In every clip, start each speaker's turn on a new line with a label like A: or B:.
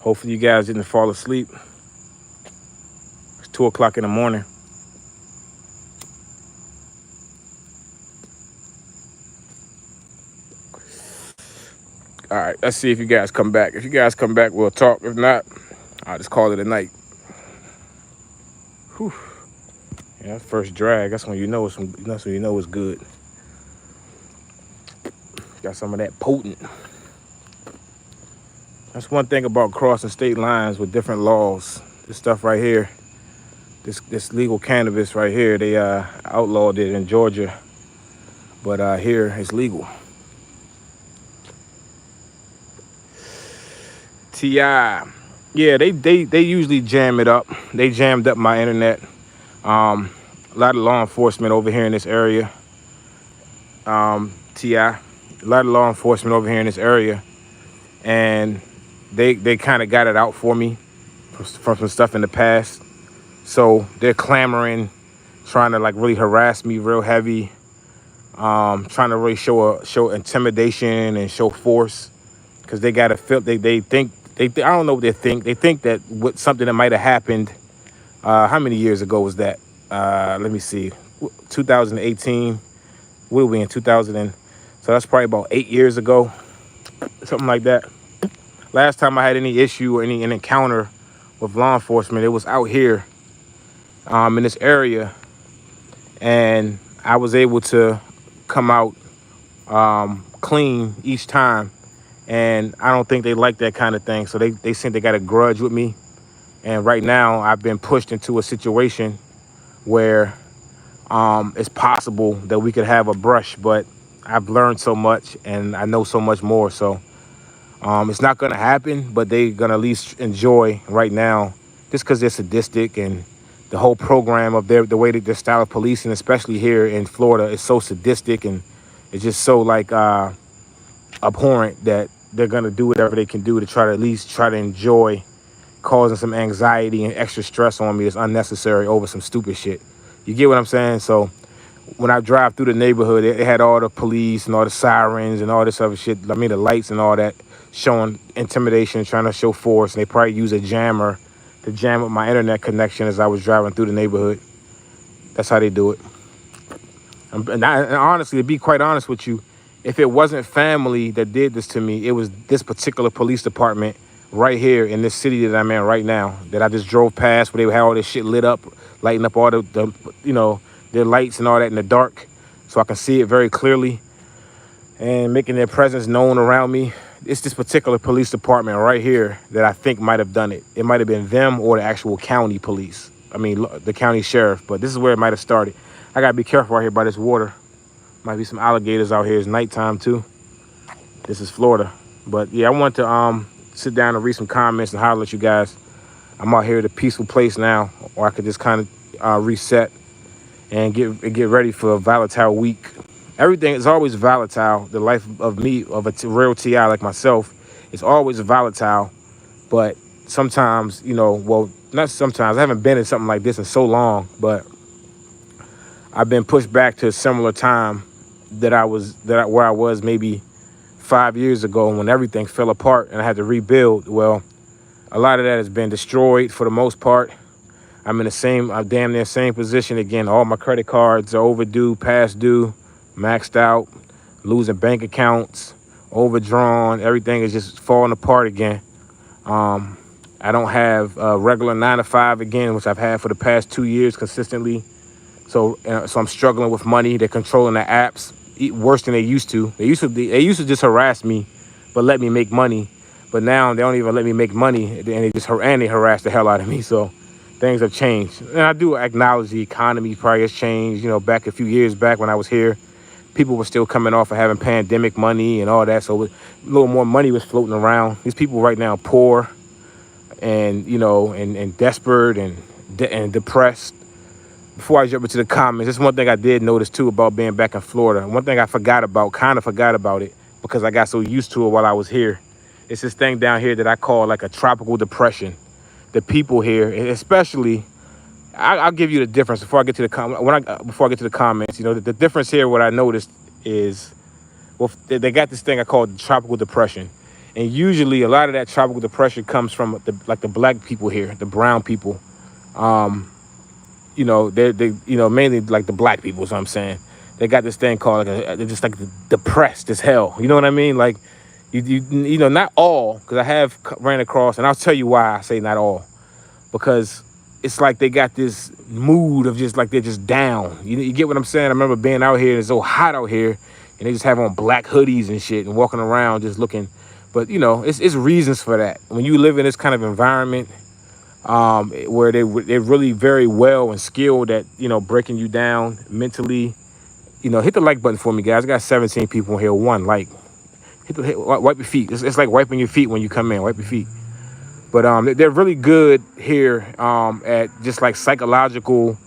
A: Hopefully you guys didn't fall asleep. It's 2 o'clock in the morning. All right, let's see if you guys come back. If you guys come back, we'll talk. If not, I'll just call it a night. Whew. Yeah, first drag. That's when you know it's good. Got some of that potent. That's one thing about crossing state lines with different laws. This stuff right here, this legal cannabis right here, they outlawed it in Georgia, but here it's legal. T.I. Yeah, they usually jam it up. They jammed up my internet. A lot of law enforcement over here in this area. T.I. A lot of law enforcement over here in this area. And they kind of got it out for me from some stuff in the past. So they're clamoring, trying to like really harass me real heavy. Trying to really show intimidation and show force. Because they got to feel, they think, I don't know what they think. They think that something that might have happened, how many years ago was that? Let me see, 2018. What are we in, 2000? So that's probably about 8 years ago, something like that. Last time I had any issue or an encounter with law enforcement, it was out here in this area. And I was able to come out clean each time. And I don't think they like that kind of thing. So they think they got a grudge with me. And right now I've been pushed into a situation where it's possible that we could have a brush, but I've learned so much and I know so much more. So it's not going to happen, but they're going to at least enjoy right now, just because they're sadistic, and the whole program of the way that their style of policing, especially here in Florida, is so sadistic, and it's just so like abhorrent that they're going to do whatever they can do to try to at least try to enjoy causing some anxiety and extra stress on me that's unnecessary over some stupid shit. You get what I'm saying? So when I drive through the neighborhood, it had all the police and all the sirens and all this other shit. I mean, the lights and all that, showing intimidation, trying to show force. And they probably use a jammer to jam up my internet connection as I was driving through the neighborhood. That's how they do it. And honestly, to be quite honest with you, if it wasn't family that did this to me, it was this particular police department right here in this city that I'm in right now, that I just drove past, where they had all this shit lit up, lighting up all the you know, their lights and all that in the dark, so I can see it very clearly, and making their presence known around me. It's this particular police department right here that I think might have done it. It might have been them or the actual county police. I mean, the county sheriff, but this is where it might have started. I gotta be careful out here by this water. Might be some alligators out here. It's nighttime too. This is Florida. But yeah, I want to sit down and read some comments and holler at you guys. I'm out here at a peaceful place now, or I could just kind of reset and get ready for a volatile week. Everything is always volatile. The life of me, of a real TI like myself, is always volatile. But sometimes, you know, well, not sometimes. I haven't been in something like this in so long, but I've been pushed back to a similar time where I was maybe 5 years ago, when everything fell apart and I had to rebuild. Well, a lot of that has been destroyed for the most part. I'm in I'm damn near same position again. All my credit cards are overdue, past due, maxed out, losing bank accounts, overdrawn. Everything is just falling apart again. I don't have a regular 9 to 5 again, which I've had for the past 2 years consistently. So I'm struggling with money. They're controlling the apps worse than they used to. They used to just harass me, but let me make money. But now they don't even let me make money, and they harass the hell out of me. So things have changed. And I do acknowledge the economy probably has changed. You know, back a few years back when I was here, people were still coming off of having pandemic money and all that. So a little more money was floating around. These people right now are poor and, you know, and desperate and depressed. Before I jump into the comments, there's one thing I did notice too about being back in Florida. One thing I kind of forgot about it because I got so used to it while I was here. It's this thing down here that I call like a tropical depression. The people here, especially, I'll give you the difference before I get to the comments. You know, the difference here, what I noticed is, well, they got this thing I call the tropical depression. And usually a lot of that tropical depression comes from the black people here, the brown people. They mainly like the black people, is what I'm saying. They got this thing called they're just like depressed as hell. You know what I mean? Like not all, because I have ran across, and I'll tell you why I say not all, because it's like they got this mood of just like they're just down. You get what I'm saying? I remember being out here, it's so hot out here, and they just have on black hoodies and shit and walking around just looking. But it's reasons for that. When you live in this kind of environment, where they're really very well and skilled at breaking you down mentally. Hit the like button for me, guys. I got 17 people here. One like, wipe your feet. It's like wiping your feet when you come in. Wipe your feet. But they're really good here at just like psychological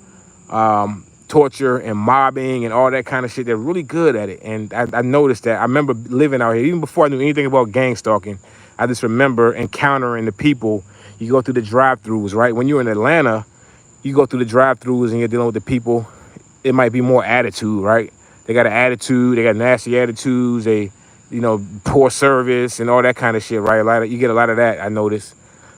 A: torture and mobbing and all that kind of shit. They're really good at it. And I noticed that. I remember living out here, even before I knew anything about gang stalking. I just remember encountering the people. You go through the drive-thrus, right? When you're in Atlanta, you go through the drive-thrus and you're dealing with the people. It might be more attitude, right? They got an attitude. They got nasty attitudes. They, poor service and all that kind of shit, right? You get a lot of that, I noticed.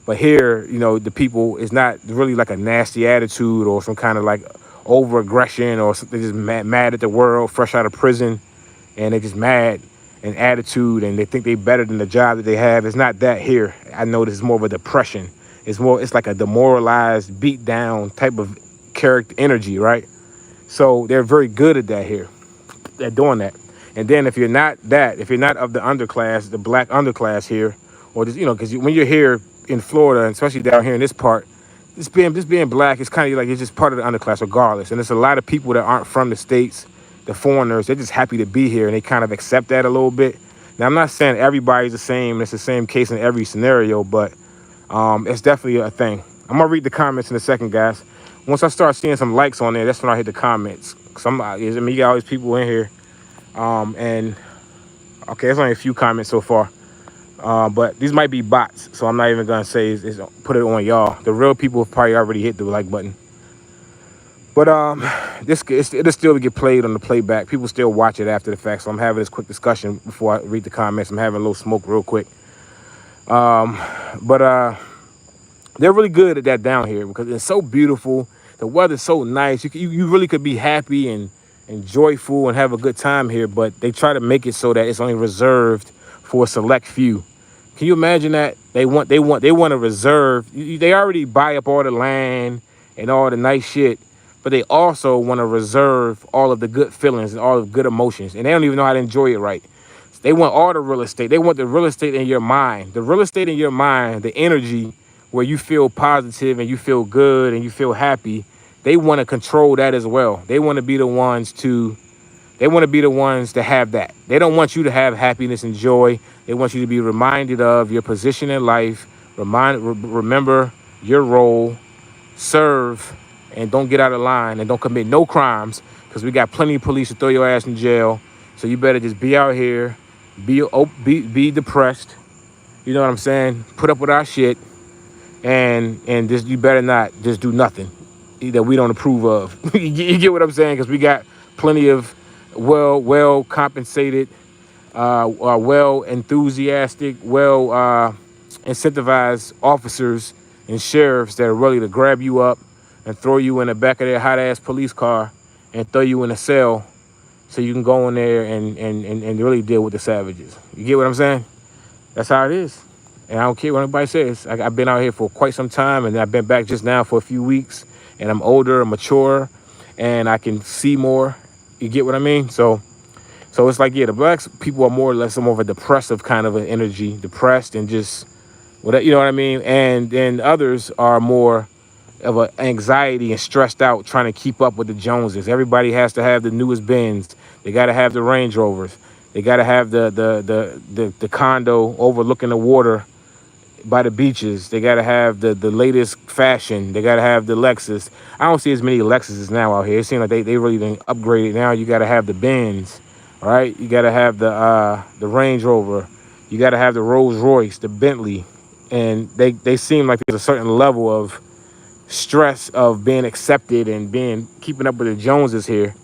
A: But here, the people is not really like a nasty attitude or some kind of like over-aggression, or they're just mad at the world, fresh out of prison, and they're just mad and attitude, and they think they're better than the job that they have. It's not that here. I notice it's more of a depression. It's like a demoralized, beat down type of character energy, right? So they're very good at that here. They're doing that. And then if you're not of the underclass, the black underclass here, or just, because when you're here in Florida, and especially down here in this part, just being black, it's kind of like you're just part of the underclass regardless. And there's a lot of people that aren't from the States, the foreigners, they're just happy to be here, and they kind of accept that a little bit. Now, I'm not saying everybody's the same. It's the same case in every scenario, but it's definitely a thing. I'm going to read the comments in a second, guys. Once I start seeing some likes on there, that's when I hit the comments. You got all these people in here. And, okay, there's only a few comments so far. But these might be bots, so I'm not even going to say put it on y'all. The real people have probably already hit the like button. But it'll still get played on the playback. People still watch it after the fact, so I'm having this quick discussion before I read the comments. I'm having a little smoke real quick. But they're really good at that down here because it's so beautiful. The weather's so nice. You really could be happy and joyful and have a good time here, but they try to make it so that it's only reserved for a select few. Can you imagine that? They want to reserve. They already buy up all the land and all the nice shit, but they also want to reserve all of the good feelings and all of the good emotions, and they don't even know how to enjoy it right. They want all the real estate. They want the real estate in your mind. The real estate in your mind, the energy where you feel positive and you feel good and you feel happy. They want to control that as well. They want to be the ones to have that. They don't want you to have happiness and joy. They want you to be reminded of your position in life. Remember your role, serve, and don't get out of line, and don't commit no crimes, because we got plenty of police to throw your ass in jail. So you better just be out here, be depressed. You know what I'm saying? Put up with our shit, and just you better not just do nothing that we don't approve of. You get what I'm saying? Because we got plenty of well compensated, well enthusiastic, well incentivized officers and sheriffs that are ready to grab you up and throw you in the back of their hot ass police car and throw you in a cell so you can go in there and really deal with the savages. You get what I'm saying? That's how it is. And I don't care what anybody says. I've been out here for quite some time, and I've been back just now for a few weeks, and I'm older, I'm mature, and I can see more. You get what I mean? So it's like, yeah, the black people are more or less more of a depressive kind of an energy, depressed and just, you know what I mean? And then others are more of an anxiety and stressed out trying to keep up with the Joneses. Everybody has to have the newest Benz. They got to have the Range Rovers. They got to have the condo overlooking the water by the beaches. They got to have the latest fashion. They got to have the Lexus. I don't see as many Lexuses now out here. It seems like they really done upgraded. Now you got to have the Benz, right? You got to have the Range Rover. You got to have the Rolls Royce, the Bentley. And they seem like there's a certain level of stress of being accepted and keeping up with the Joneses here.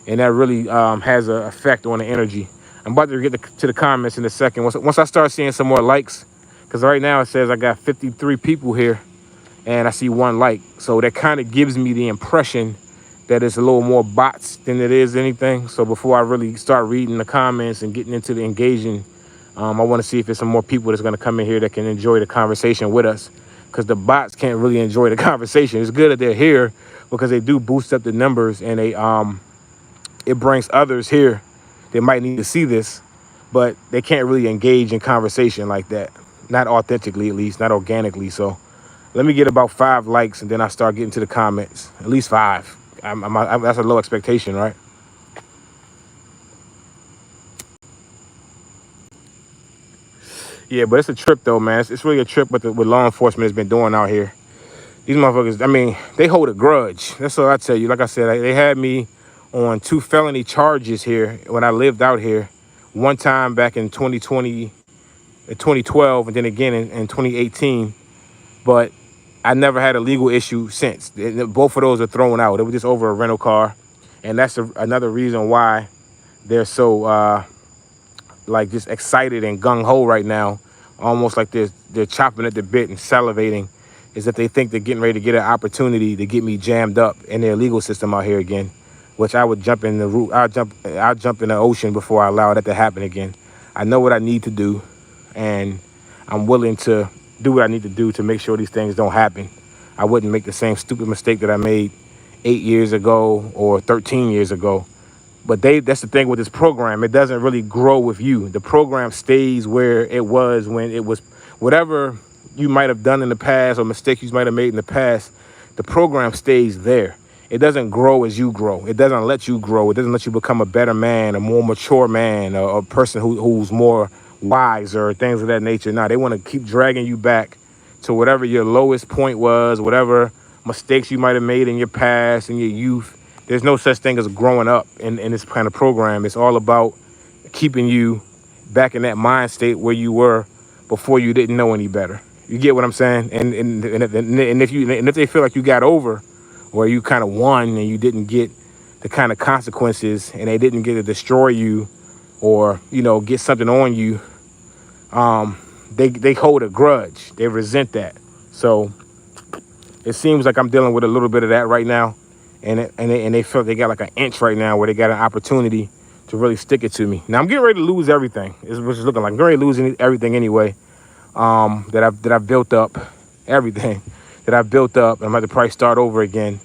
A: And that really has an effect on the energy. I'm about to get to the comments in a second. Once I start seeing some more likes, because right now it says I got 53 people here and I see 1 like. So that kind of gives me the impression that it's a little more bots than it is anything. So before I really start reading the comments and getting into the engaging, I want to see if there's some more people that's going to come in here that can enjoy the conversation with us, because the bots can't really enjoy the conversation. It's good that they're here because they do boost up the numbers, and it brings others here that might need to see this, but they can't really engage in conversation like that. Not authentically, at least, not organically. So let me get about 5 likes and then I start getting to the comments. At least 5. That's a low expectation, right? Yeah, but it's a trip though, man. It's really a trip what law enforcement has been doing out here. These motherfuckers, I mean, they hold a grudge. That's all I tell you. Like I said, they had me on 2 felony charges here when I lived out here. One time back in 2012, and then again in 2018. But I never had a legal issue since. Both of those are thrown out. It was just over a rental car. And that's another reason why they're so like just excited and gung-ho right now. Almost like they're chopping at the bit and salivating, is that they think they're getting ready to get an opportunity to get me jammed up in their legal system out here again, which I would jump in the root. I'll jump in the ocean before I allow that to happen again. I know what I need to do, and I'm willing to do what I need to do to make sure these things don't happen. I wouldn't make the same stupid mistake that I made 8 years ago or 13 years ago. But that's the thing with this program. It doesn't really grow with you. The program stays where it was when it was. Whatever you might have done in the past or mistakes you might have made in the past, the program stays there. It doesn't grow as you grow. It doesn't let you grow. It doesn't let you become a better man, a more mature man, or a person who's more wise or things of that nature. Now, they want to keep dragging you back to whatever your lowest point was, whatever mistakes you might have made in your past, in your youth. There's no such thing as growing up in this kind of program. It's all about keeping you back in that mind state where you were before you didn't know any better. You get what I'm saying? And if they feel like you got over, or you kind of won and you didn't get the kind of consequences, and they didn't get to destroy you or get something on you, they hold a grudge. They resent that. So it seems like I'm dealing with a little bit of that right now. And they feel they got like an inch right now where they got an opportunity to really stick it to me. Now I'm getting ready to lose everything. It's what it's looking like. I'm getting ready to lose everything anyway. That I've built up, everything that I've built up. I'm about to probably start over again.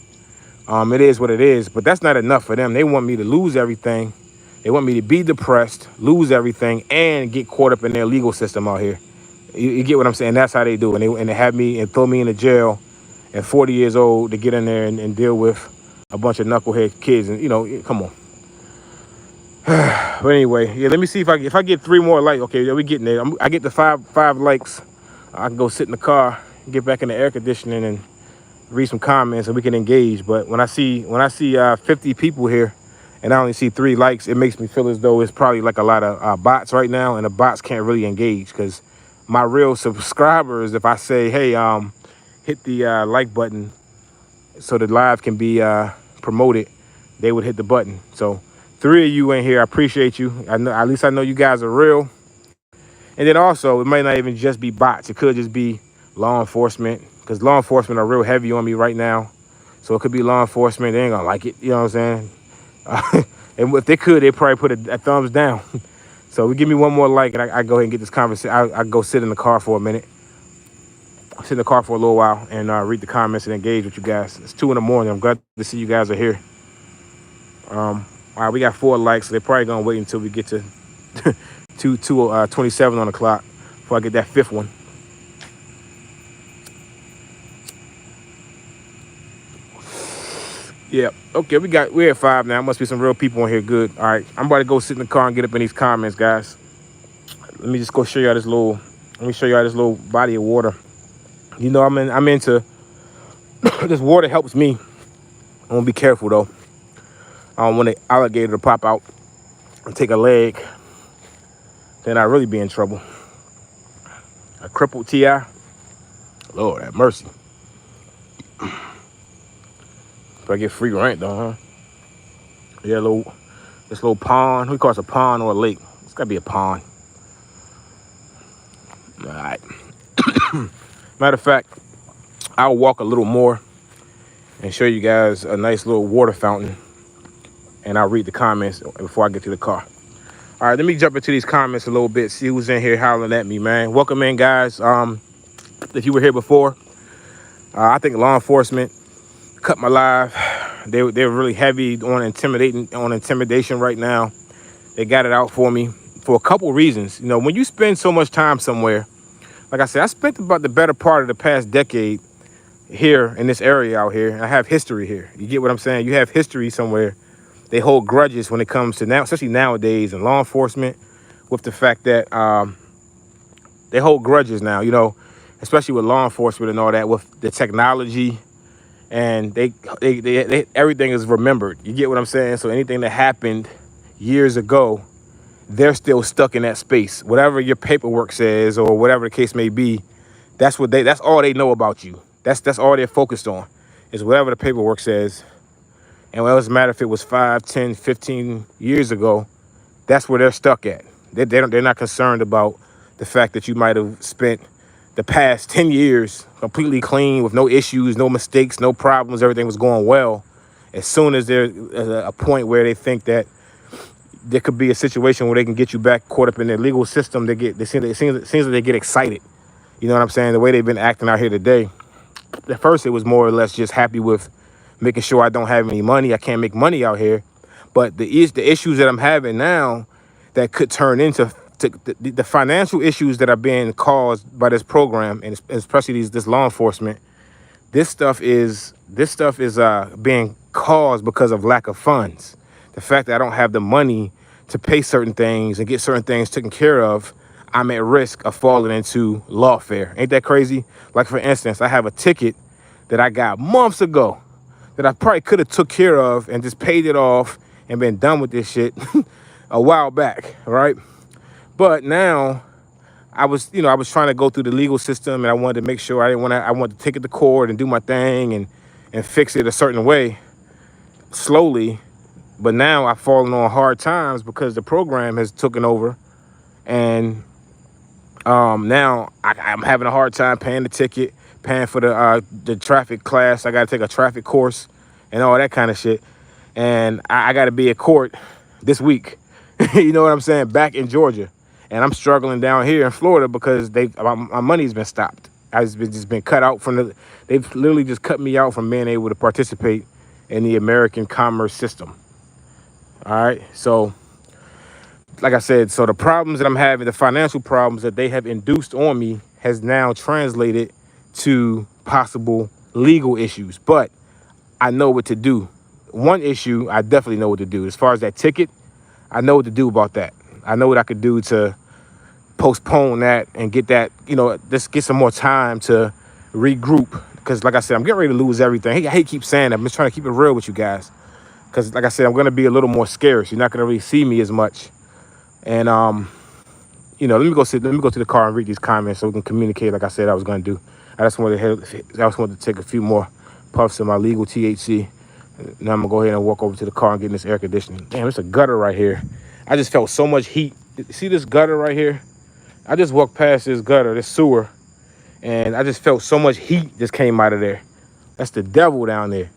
A: It is what it is, but that's not enough for them. They want me to lose everything. They want me to be depressed, lose everything, and get caught up in their legal system out here. You get what I'm saying? That's how they do. And they have me and throw me in the jail at 40 years old to get in there and deal with a bunch of knucklehead kids. And come on. But anyway, yeah, let me see if I get 3 more likes. Okay, yeah, we getting there. I get the five likes. I can go sit in the car, get back in the air conditioning, and read some comments, and we can engage. But when I see 50 people here, and I only see 3 likes, it makes me feel as though it's probably like a lot of bots right now, and the bots can't really engage, because my real subscribers, if I say, hey, hit the like button so the live can be promoted, they would hit the button. So 3 of you in here, I appreciate you. I know, at least I know you guys are real. And then also, it might not even just be bots. It could just be law enforcement, because law enforcement are real heavy on me right now. So it could be law enforcement. They ain't gonna like it. You know what I'm saying? And if they could, they'd probably put a thumbs down. So give me 1 more like, and I go ahead and get this conversation. I go sit in the car for a minute. I'll sit in the car for a little while and read the comments and engage with you guys. It's 2 in the morning. I'm glad to see you guys are here. All right, we got 4 likes, so they're probably gonna wait until we get to 27 on the clock before I get that 5th one. Yeah, okay, we're at 5 now. Must be some real people in here. Good. All right, I'm about to go sit in the car and get up in these comments, guys. Let me just go show y'all this little. Let me show y'all this little body of water. I'm into this water. Helps me. I'm gonna be careful though. I don't want the alligator to pop out and take a leg. Then I really be in trouble. A crippled T.I. Lord have mercy. If I get free rent though, huh? Yeah, this little pond. We call it a pond or a lake. gotta be a pond. All right. Matter of fact, I'll walk a little more and show you guys a nice little water fountain, and I'll read the comments before I get to the car. All right, let me jump into these comments a little bit, see who's in here hollering at me, man. Welcome in, guys. If you were here before, I think law enforcement cut my live. They're really heavy on intimidation right now. They got it out for me for a couple reasons. You know, when you spend so much time somewhere, like I said, I spent about the better part of the past decade here in this area out here. I have history here. You get what I'm saying? You have history somewhere. They hold grudges when it comes to now, especially nowadays in law enforcement, with the fact that they hold grudges now, you know, especially with law enforcement and all that, with the technology, and they everything is remembered. You get what I'm saying? So anything that happened years ago, they're still stuck in that space. Whatever your paperwork says or whatever the case may be, that's all they know about you. That's all they're focused on, is whatever the paperwork says. And it doesn't matter if it was 5, 10, 15 years ago, that's where they're stuck at. They're not concerned about the fact that you might have spent the past 10 years completely clean with no issues, no mistakes, no problems, everything was going well. As soon as there's a point where they think that there could be a situation where they can get you back caught up in their legal system, it seems like they get excited. You know what I'm saying? The way they've been acting out here today. At first, it was more or less just happy with making sure I don't have any money. I can't make money out here. But the issues that I'm having now that could turn into the financial issues that are being caused by this program, and especially this law enforcement, this stuff is being caused because of lack of funds. The fact that I don't have the money to pay certain things and get certain things taken care of, I'm at risk of falling into lawfare. Ain't that crazy? Like, for instance, I have a ticket that I got months ago that I probably could have took care of and just paid it off and been done with this shit a while back, right? But now I was trying to go through the legal system, and I wanted to make sure I wanted to take it to court and do my thing and fix it a certain way slowly. But now I've fallen on hard times because the program has taken over, and now I'm having a hard time paying the ticket, paying for the traffic class. I got to take a traffic course and all that kind of shit. And I got to be at court this week. You know what I'm saying? Back in Georgia. And I'm struggling down here in Florida because my money's been stopped. I've just been cut out they've literally just cut me out from being able to participate in the American commerce system. All right. So, like I said, so the problems that I'm having, the financial problems that they have induced on me, has now translated to possible legal issues. But I know what to do. One issue, I definitely know what to do. As far as that ticket, I know what to do about that. I know what I could do to postpone that and get that, just get some more time to regroup. Because like I said, I'm getting ready to lose everything. I hate keep saying that. I'm just trying to keep it real with you guys. Because like I said, I'm going to be a little more scarce. You're not going to really see me as much. And, let me go to the car and read these comments so we can communicate like I said I was going to do. I just wanted to take a few more puffs of my legal THC. Now I'm going to go ahead and walk over to the car and get in this air conditioning. Damn, it's a gutter right here. I just felt so much heat. See this gutter right here? I just walked past this gutter, this sewer, and I just felt so much heat just came out of there. That's the devil down there.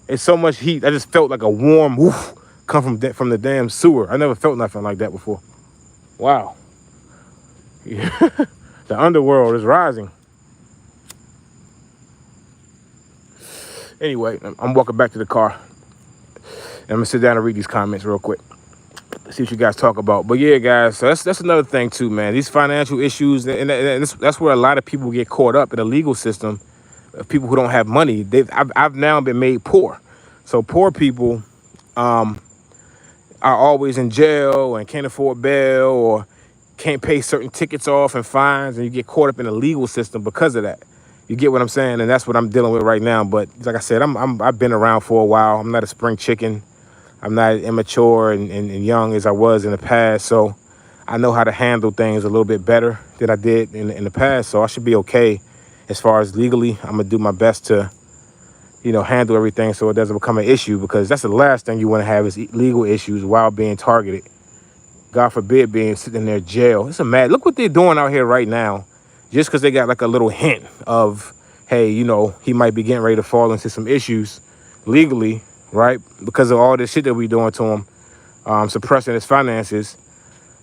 A: It's so much heat. I just felt like a warm woof come from the damn sewer. I never felt nothing like that before. Wow. Yeah. The underworld is rising. Anyway, I'm walking back to the car. And I'm going to sit down and read these comments real quick. See what you guys talk about. But yeah, guys, so that's another thing too, man. These financial issues, and that's where a lot of people get caught up in the legal system. People who don't have money, I've now been made poor. So poor people are always in jail and can't afford bail or can't pay certain tickets off and fines, and you get caught up in the legal system because of that. You get what I'm saying? And that's what I'm dealing with right now. But like I said, I've been around for a while. I'm not a spring chicken. I'm not immature and young as I was in the past. So I know how to handle things a little bit better than I did in the past. So I should be okay as far as legally. I'm going to do my best to, handle everything so it doesn't become an issue, because that's the last thing you want to have is legal issues while being targeted. God forbid being sitting in their jail. It's a mad. Look what they're doing out here right now, just because they got like a little hint of, hey, you know, he might be getting ready to fall into some issues legally, right? Because of all this shit that we doing to him, suppressing his finances.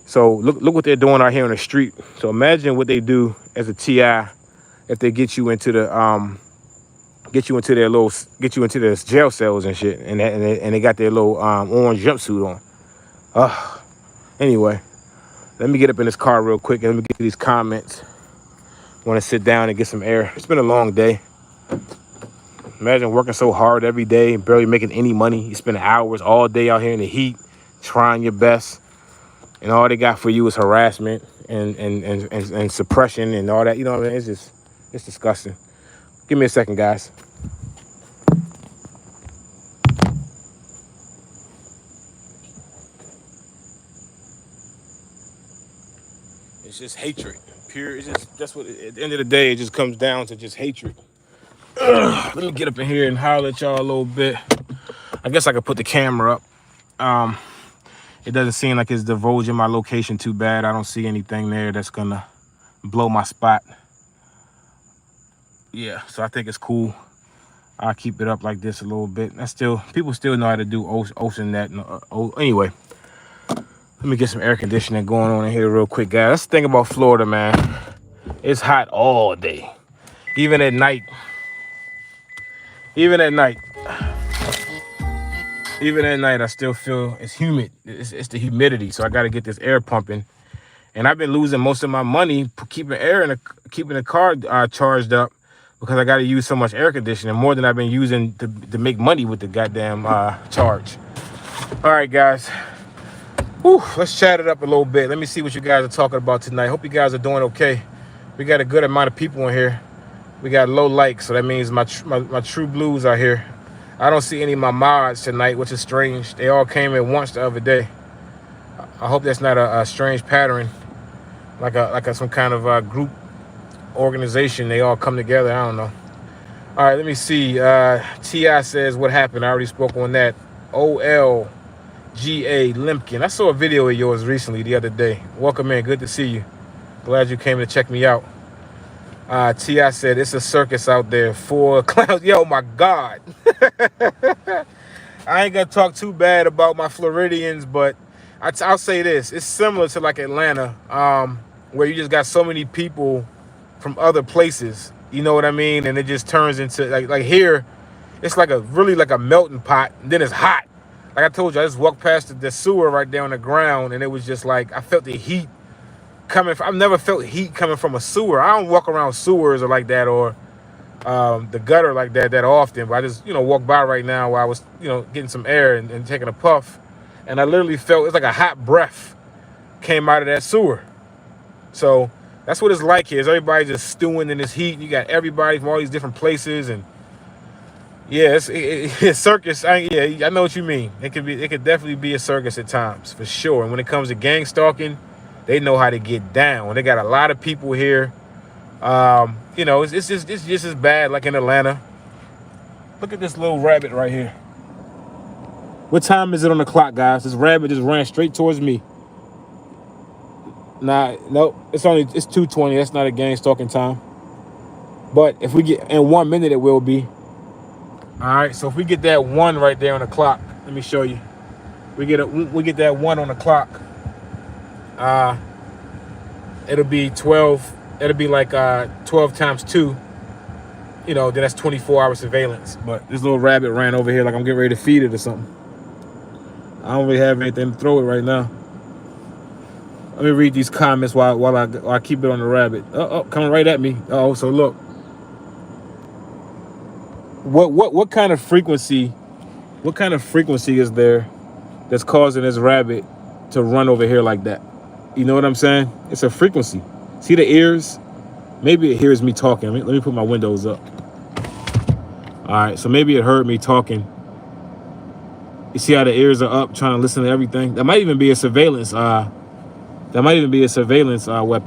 A: So look what they're doing out here on the street. So imagine what they do as a TI if they get you into the get you into their jail cells and shit, and they got their little orange jumpsuit on. Anyway, let me get up in this car real quick and let me get these comments. Want to sit down and get some air. It's been a long day. Imagine working so hard every day, barely making any money. You spend hours all day out here in the heat, trying your best, and all they got for you is harassment and suppression and all that. You know what I mean? It's disgusting. Give me a second, guys. It's just hatred. Pure. It's just that's what. At the end of the day, it just comes down to just hatred. Let me get up in here and holler at y'all a little bit. I guess I could put the camera up. It doesn't seem like it's divulging my location too bad. I don't see anything there that's gonna blow my spot. Yeah, so I think it's cool. I'll keep it up like this a little bit. People still know how to do ocean net. Anyway, let me get some air conditioning going on in here real quick, guys. That's the thing about Florida, man. It's hot all day, even at night. Even at night, I still feel it's humid. It's the humidity, so I got to get this air pumping. And I've been losing most of my money keeping the car charged up because I got to use so much air conditioning, more than I've been using to make money with the goddamn charge. All right, guys. Whew, let's chat it up a little bit. Let me see what you guys are talking about tonight. Hope you guys are doing okay. We got a good amount of people in here. We got low likes, so that means my true blues are here. I don't see any of my mods tonight, which is strange. They all came in once the other day. I hope that's not a strange pattern, like some kind of group organization. They all come together. I don't know. All right, let me see. Ti says, what happened? I already spoke on that. OLGA Limpkin. I saw a video of yours recently the other day. Welcome in. Good to see you. Glad you came to check me out. Ti said, it's a circus out there. 4 clowns. Yo, my God. I ain't gonna talk too bad about my Floridians, but I'll say this. It's similar to like Atlanta, where you just got so many people from other places. You know what I mean? And it just turns into like here, it's like a melting pot. And then it's hot. Like I told you, I just walked past the sewer right there on the ground, and it was just like I felt the heat coming from. I've never felt heat coming from a sewer. I don't walk around sewers or like that, or the gutter like that often. But I just walk by right now while I was getting some air and taking a puff, and I literally felt it's like a hot breath came out of that sewer. So that's what it's like here. Is everybody just stewing in this heat? You got everybody from all these different places, and yeah, it's a circus. I know what you mean. It could definitely be a circus at times, for sure. And when it comes to gang stalking, they know how to get down. They got a lot of people here. It's just as bad like in Atlanta. Look at this little rabbit right here. What time is it on the clock, guys? This rabbit just ran straight towards me. Nope. It's 2:20. That's not a gang stalking time. But if we get in 1 minute, it will be. All right. So if we get that 1 right there on the clock, let me show you. We get that 1 on the clock. It'll be 12. It'll be like 12 times 2. Then that's 24-hour surveillance. But this little rabbit ran over here like I'm getting ready to feed it or something. I don't really have anything to throw it right now. Let me read these comments while I keep it on the rabbit. Coming right at me. So look. What kind of frequency? What kind of frequency is there that's causing this rabbit to run over here like that? You know what I'm saying? It's a frequency. See the ears? Maybe it hears me talking. Let me put my windows up. All right, so maybe it heard me talking. You see how the ears are up, trying to listen to everything? That might even be a surveillance. Weapon,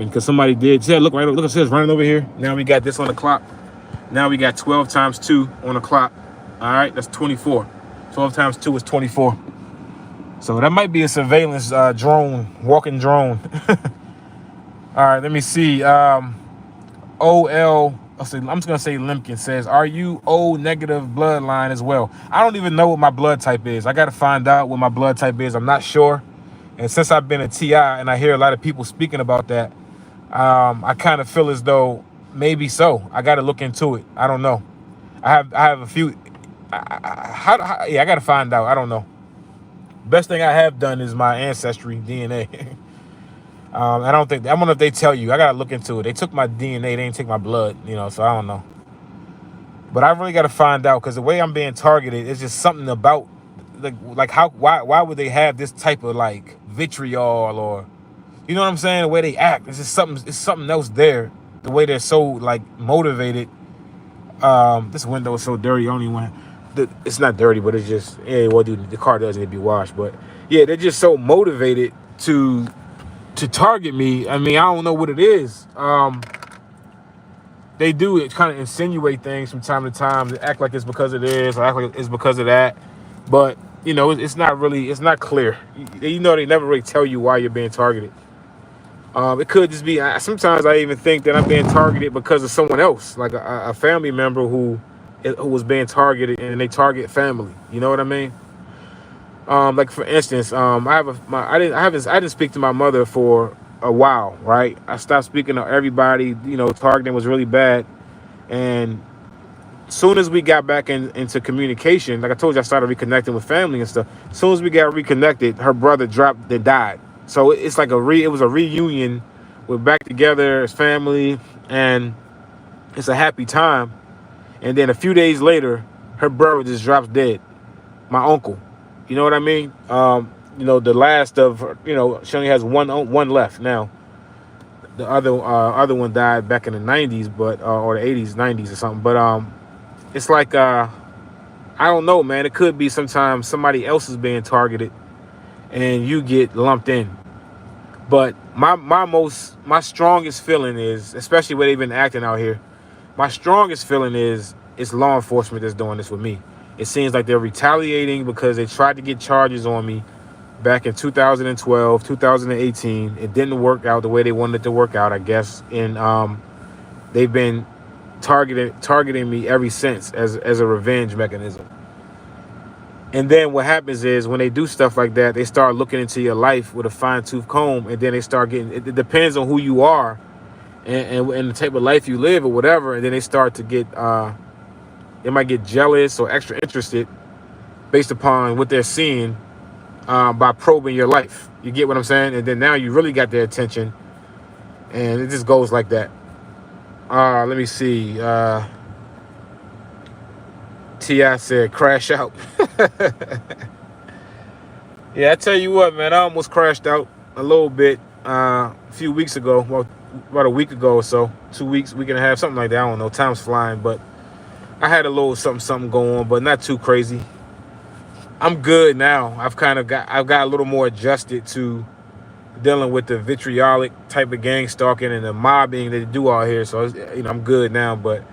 A: because somebody did. See, look at this running over here. Now we got this on the clock. Now we got 12 times 2 on the clock. All right, that's 24. 12 times 2 is 24. So that might be a surveillance drone, walking drone. All right, let me see. I'm just gonna say Limpkin says, "Are you O negative bloodline as well?" I don't even know what my blood type is. I gotta find out what my blood type is. I'm not sure. And since I've been a TI and I hear a lot of people speaking about that, I kind of feel as though maybe so. I gotta look into it. I don't know. I have a few. I gotta find out. I don't know. Best thing I have done is my ancestry DNA. I don't know if they tell you. I gotta look into it. They took my DNA, they didn't take my blood, so I don't know. But I really gotta find out, because the way I'm being targeted is just something about why would they have this type of like vitriol, or you know what I'm saying? The way they act. It's something else there. The way they're so like motivated. This window is so dirty. It's not dirty, but it's just, well, dude, the car does need to be washed. But yeah, they're just so motivated to target me. I mean, I don't know what it is. They do it kind of insinuate things from time to time. They act like it's because of this, or act like it's because of that. But it's not clear. They never really tell you why you're being targeted. It could just be. Sometimes I even think that I'm being targeted because of someone else, like a family member who was being targeted, and they target family. You know what I mean? Like for instance, I didn't speak to my mother for a while, right? I stopped speaking to everybody. Targeting was really bad, and soon as we got back into communication, like I told you, I started reconnecting with family and stuff. As soon as we got reconnected, her brother dropped and died. So it's like it was a reunion. We're back together as family, and it's a happy time. And then a few days later, her brother just drops dead. My uncle. You know what I mean? The last of her, she only has one left now. The other one died back in the 90s, but or the 80s, 90s or something. But it's like I don't know, man. It could be sometimes somebody else is being targeted, and you get lumped in. But my strongest feeling is, especially where they've been acting out here, my strongest feeling is it's law enforcement that's doing this with me. It seems like they're retaliating because they tried to get charges on me back in 2012, 2018. It didn't work out the way they wanted it to work out, I guess. And they've been targeting me ever since as a revenge mechanism. And then what happens is when they do stuff like that, they start looking into your life with a fine-tooth comb, and then they start getting, it depends on who you are and the type of life you live or whatever, and then they start to get, they might get jealous or extra interested based upon what they're seeing by probing your life. You get what I'm saying? And then now you really got their attention, and it just goes like that. Let me see. T.I. said, crash out. Yeah, I tell you what, man, I almost crashed out a little bit a few weeks ago. Well, about a week ago or so. 2 weeks, week and a half, something like that. I don't know. Time's flying, but I had a little something going on, but not too crazy. I'm good now. I've got a little more adjusted to dealing with the vitriolic type of gang stalking and the mobbing that they do out here. So, I'm good now, but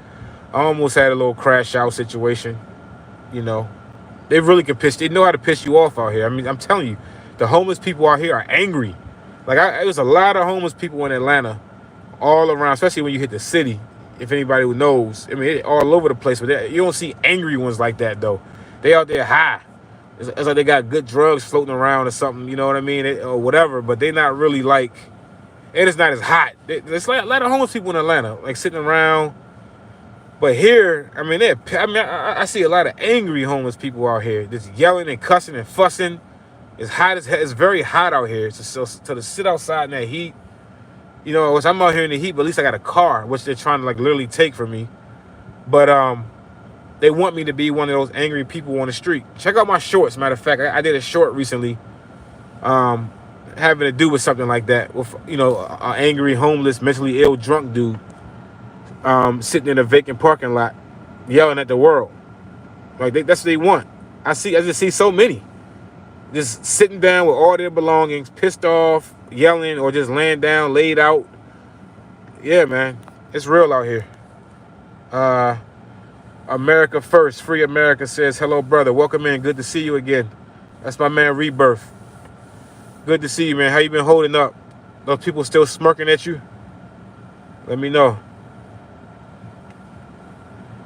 A: I almost had a little crash out situation. They really can they know how to piss you off out here. I mean, I'm telling you, the homeless people out here are angry. Like, there's a lot of homeless people in Atlanta all around, especially when you hit the city, if anybody who knows. I mean, all over the place, but you don't see angry ones like that, though. They out there high. It's like they got good drugs floating around or something, you know what I mean, or whatever, but they're not really like, and it's not as hot. There's like a lot of homeless people in Atlanta, like sitting around. But here, I mean, I see a lot of angry homeless people out here, just yelling and cussing and fussing. It's hot it's very hot out here. So to sit outside in that heat, I'm out here in the heat, but at least I got a car, which they're trying to like literally take from me. But they want me to be one of those angry people on the street. Check out my shorts. Matter of fact, I did a short recently, having to do with something like that, with an angry, homeless, mentally ill, drunk dude. Sitting in a vacant parking lot, yelling at the world. Like that's what they want. I just see so many, just sitting down with all their belongings, pissed off, yelling, or just laying down, laid out. Yeah, man, it's real out here. America First, Free America says, hello, brother. Welcome in. Good to see you again. That's my man, Rebirth. Good to see you, man. How you been holding up? Those people still smirking at you? Let me know.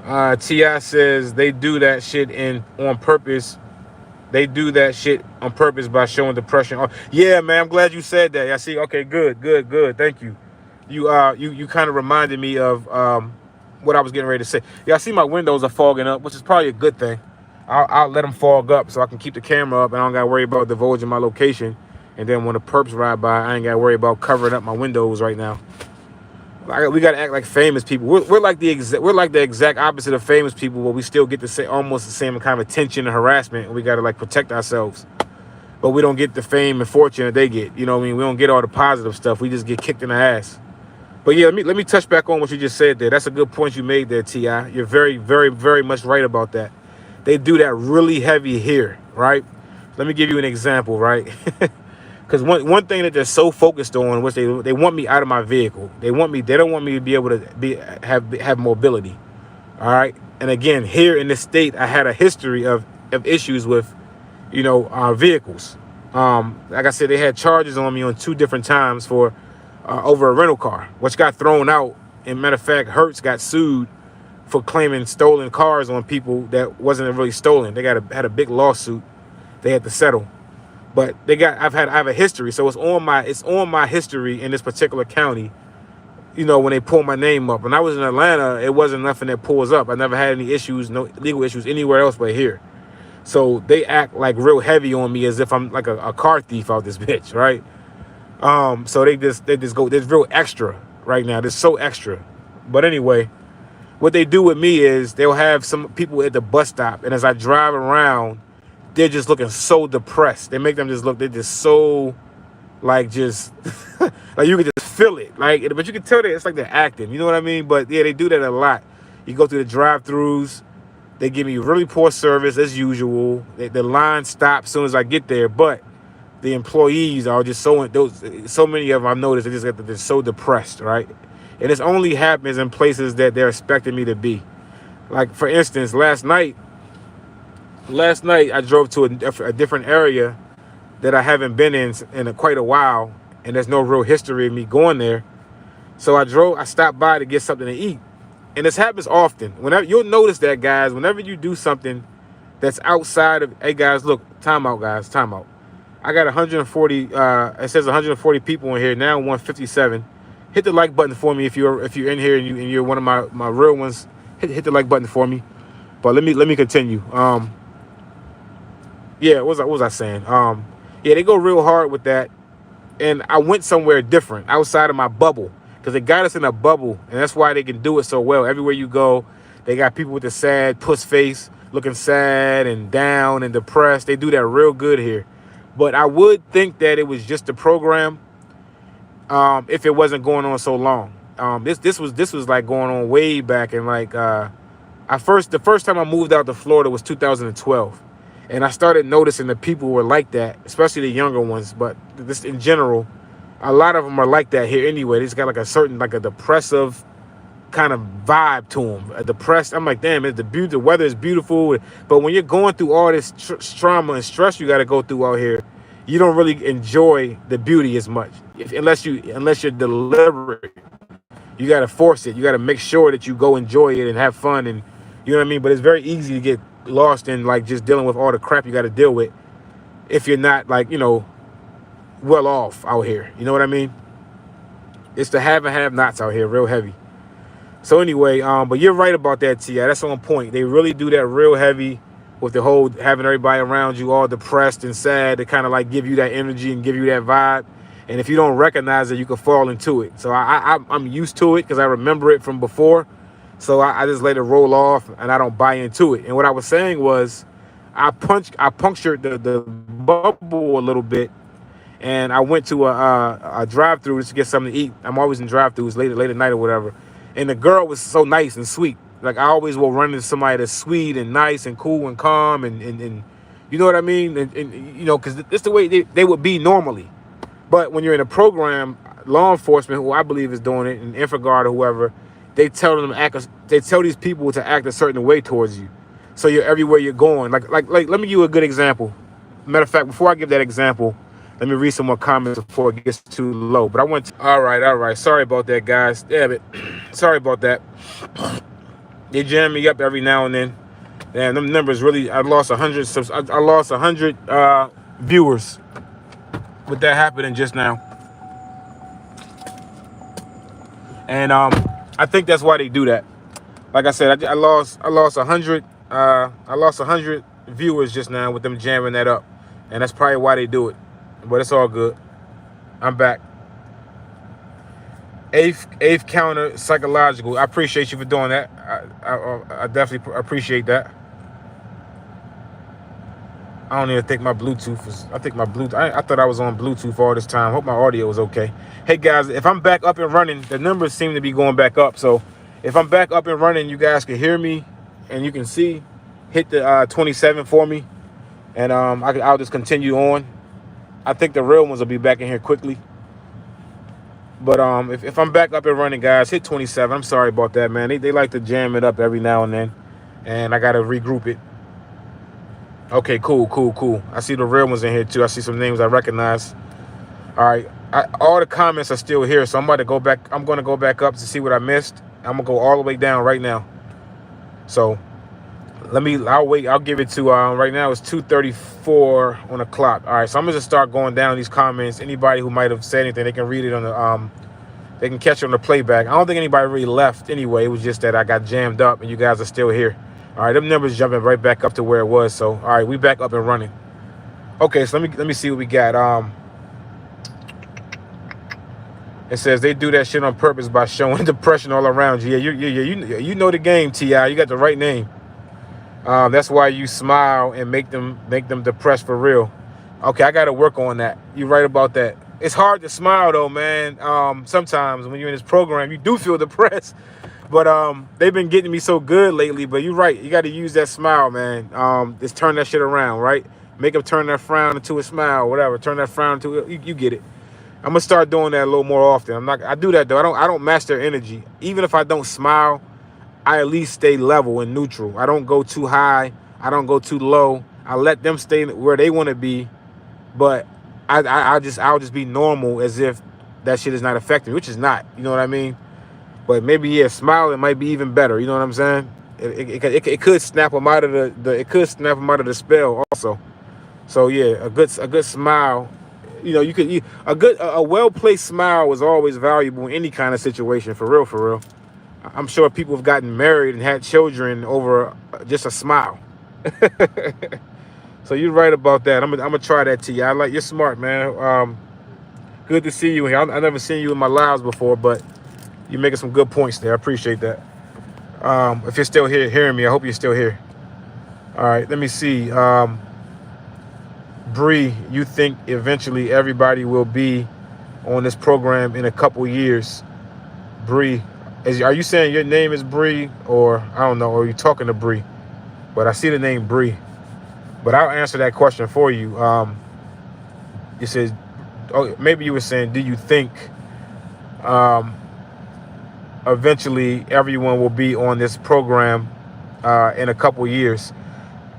A: T.I. says they do that shit on purpose. They do that shit on purpose by showing depression. Oh, yeah, man. I'm glad you said that. I see. Okay, good. Thank you. You kind of reminded me of what I was getting ready to say. Yeah, I see my windows are fogging up, which is probably a good thing. I'll let them fog up so I can keep the camera up and I don't got to worry about divulging my location. And then when the perps ride by, I ain't got to worry about covering up my windows right now. We got to act like famous people. We're like the exact opposite of famous people, but we still get to say almost the same kind of attention and harassment. And we got to like protect ourselves. But we don't get the fame and fortune that they get. You know what I mean? We don't get all the positive stuff. We just get kicked in the ass. But yeah, let me touch back on what you just said there. That's a good point you made there, T.I. You're very, very, very much right about that. They do that really heavy here, right? Let me give you an example, right? Because one thing that they're so focused on was they want me out of my vehicle. They don't want me to be able to have mobility. All right. And again, here in this state, I had a history of issues with, vehicles. Like I said, they had charges on me on 2 different times for over a rental car, which got thrown out. And matter of fact, Hertz got sued for claiming stolen cars on people that wasn't really stolen. They had a big lawsuit they had to settle. But I have a history, so it's on my history in this particular county. When they pull my name up. When I was in Atlanta, it wasn't nothing that pulls up. I never had any issues, no legal issues anywhere else but here. So they act like real heavy on me as if I'm like a car thief out this bitch, right? So they just go, they're real extra right now. They're so extra. But anyway, what they do with me is they'll have some people at the bus stop, and as I drive around, they're just looking so depressed. They make them just look, they're just so, like, just, like, you could just feel it. Like, but you can tell that it's like they're acting, you know what I mean? But, yeah, they do that a lot. You go through the drive-thrus, they give me really poor service, as usual. The line stops as soon as I get there, but the employees are just so many of them I've noticed, they're so depressed, right? And this only happens in places that they're expecting me to be. Like, for instance, last night I drove to a different area that I haven't been in quite a while, and there's no real history of me going there. So I stopped by to get something to eat. And this happens often. Whenever you'll notice that, guys, whenever you do something that's outside of, hey guys, look, time out, guys, time out. I got 140, it says 140 people in here, now 157. Hit the like button for me if you're in here and you're one of my real ones. Hit the like button for me. But let me continue. Yeah, what was I saying? Yeah, they go real hard with that. And I went somewhere different, outside of my bubble, because they got us in a bubble, and that's why they can do it so well. Everywhere you go, they got people with the sad puss face, looking sad and down and depressed. They do that real good here. But I would think that it was just the program, if it wasn't going on so long. This was like going on way back, and like the first time I moved out to Florida was 2012. And I started noticing that people were like that, especially the younger ones. But just in general, a lot of them are like that here anyway. They just got like a depressive kind of vibe to them. A depressed, I'm like, damn, the weather is beautiful. But when you're going through all this trauma and stress you got to go through out here, you don't really enjoy the beauty as much. Unless you're deliberate. You got to force it. You got to make sure that you go enjoy it and have fun. And you know what I mean? But it's very easy to get lost in like just dealing with all the crap you got to deal with if you're not like, well off out here. You know what I mean? It's the have and have nots out here, real heavy. So anyway, but you're right about that, T.I. That's on point. They really do that real heavy with the whole having everybody around you all depressed and sad to kind of like give you that energy and give you that vibe. And if you don't recognize it, you can fall into it. So I'm used to it because I remember it from before. So I just let it roll off and I don't buy into it. And what I was saying was I punctured the bubble a little bit, and I went to a drive-thru just to get something to eat. I'm always in drive-thrus late at night or whatever. And the girl was so nice and sweet. Like I always will run into somebody that's sweet and nice and cool and calm and you know what I mean? And because it's the way they would be normally. But when you're in a program, law enforcement, who I believe is doing it, and InfraGard or whoever, they tell these people to act a certain way towards you. So you're everywhere you're going. Like let me give you a good example. Matter of fact, before I give that example, Let me read some more comments before it gets too low. But I went to, all right. Sorry about that, guys. Damn it. Sorry about that. They jam me up every now and then. Damn, them numbers really, I lost 100 I lost 100 viewers with that happening just now. And I think that's why they do that. Like I said, I lost 100 viewers just now with them jamming that up. And that's probably why they do it. But it's all good. I'm back. Eighth counter psychological. I appreciate you for doing that. I definitely appreciate that. I don't even think my Bluetooth is. I think my Bluetooth. I thought I was on Bluetooth all this time. Hope my audio is okay. Hey guys, if I'm back up and running, the numbers seem to be going back up. So if I'm back up and running, you guys can hear me and you can see. Hit the 27 for me, and I'll just continue on. I think the real ones will be back in here quickly. But if I'm back up and running, guys, hit 27. I'm sorry about that, man. They like to jam it up every now and then, and I got to regroup it. Okay, cool. I see the real ones in here, too. I see some names I recognize. All right. All the comments are still here, so I'm about to go back. I'm going to go back up to see what I missed. I'm going to go all the way down right now. So I'll wait. I'll give it to, right now it's 2:34 on the clock. All right, so I'm going to just start going down these comments. Anybody who might have said anything, they can read it on the, they can catch it on the playback. I don't think anybody really left anyway. It was just that I got jammed up and you guys are still here. All right, them numbers jumping right back up to where it was. So, all right, we back up and running. Okay, so let me see what we got. It says they do that shit on purpose by showing depression all around you. Yeah, you know the game, T.I. You got the right name. That's why you smile and make them depressed for real. Okay, I got to work on that. You're right about that. It's hard to smile though, man. Sometimes when you're in this program, you do feel depressed. But they've been getting me so good lately. But you're right. You got to use that smile, man. Just turn that shit around, right? Make them turn that frown into a smile, whatever. Turn that frown into you get it. I'm gonna start doing that a little more often. I do that though. I don't match their energy. Even if I don't smile, I at least stay level and neutral. I don't go too high. I don't go too low. I let them stay where they want to be, but I'll just be normal as if that shit is not affecting me, which is not. You know what I mean? But maybe smiling might be even better. You know what I'm saying? It could snap them out of the spell also. So yeah, a good smile. You know, a well-placed smile is always valuable in any kind of situation. For real. I'm sure people have gotten married and had children over just a smile. So you're right about that. I'm gonna try that to you. You're smart, man. Good to see you here. I never seen you in my lives before, but you're making some good points there. I appreciate that. If you're still here hearing me, I hope you're still here. All right, let me see. Bree, you think eventually everybody will be on this program in a couple years? Bree, are you saying your name is Bree, or I don't know, or are you talking to Bree? But I see the name Bree. But I'll answer that question for you. You said, oh, maybe you were saying, do you think eventually everyone will be on this program in a couple years?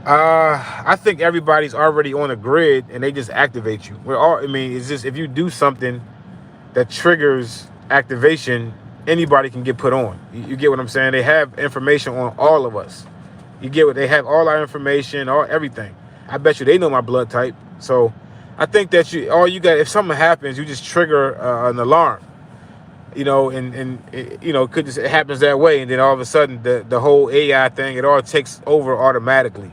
A: I think everybody's already on a grid and they just activate you. It's just if you do something that triggers activation, anybody can get put on. You get what I'm saying? They have information on all of us. You get what they have, all our information, everything. I bet you they know my blood type. So I think that if something happens, you just trigger an alarm. You know, and it happens that way, and then all of a sudden the whole AI thing, it all takes over automatically.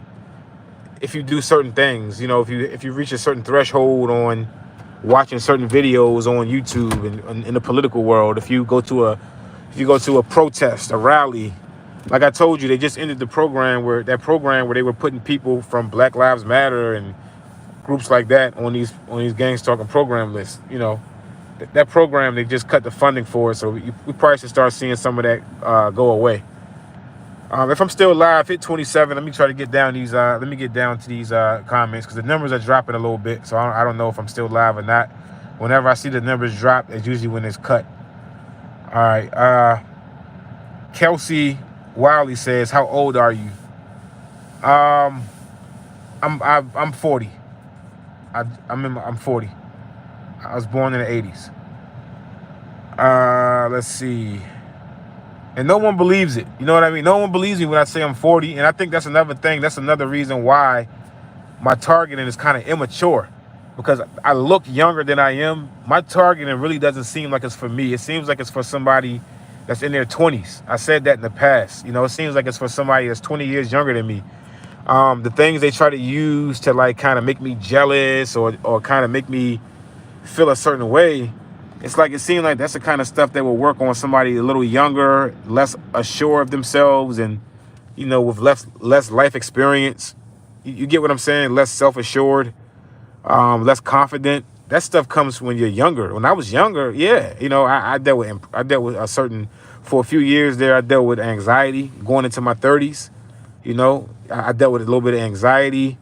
A: If you do certain things, if you reach a certain threshold on watching certain videos on YouTube and in the political world, if you go to a protest, a rally, like I told you, they just ended the program where they were putting people from Black Lives Matter and groups like that on these Gangstalking program lists. You know, that program, they just cut the funding for it, so we probably should start seeing some of that go away. If I'm still live, hit 27. Let me try to get down these. Let me get down to these comments because the numbers are dropping a little bit. So I don't know if I'm still live or not. Whenever I see the numbers drop, it's usually when it's cut. All right. Kelsey Wiley says, "How old are you?" I'm 40. I'm 40. I was born in the 80s. Let's see. And no one believes it. You know what I mean? No one believes me when I say I'm 40. And I think that's another thing. That's another reason why my targeting is kind of immature, because I look younger than I am. My targeting really doesn't seem like it's for me. It seems like it's for somebody that's in their 20s. I said that in the past. You know, it seems like it's for somebody that's 20 years younger than me. The things they try to use to like kind of make me jealous or kind of make me feel a certain way, it's like it seems like that's the kind of stuff that will work on somebody a little younger, less assured of themselves, and you know, with less life experience. You get what I'm saying? Less self-assured, less confident. That stuff comes when you're younger. When I was younger, yeah, you know, I dealt with a certain, for a few years there, I dealt with anxiety going into my 30s. You know, I dealt with a little bit of anxiety.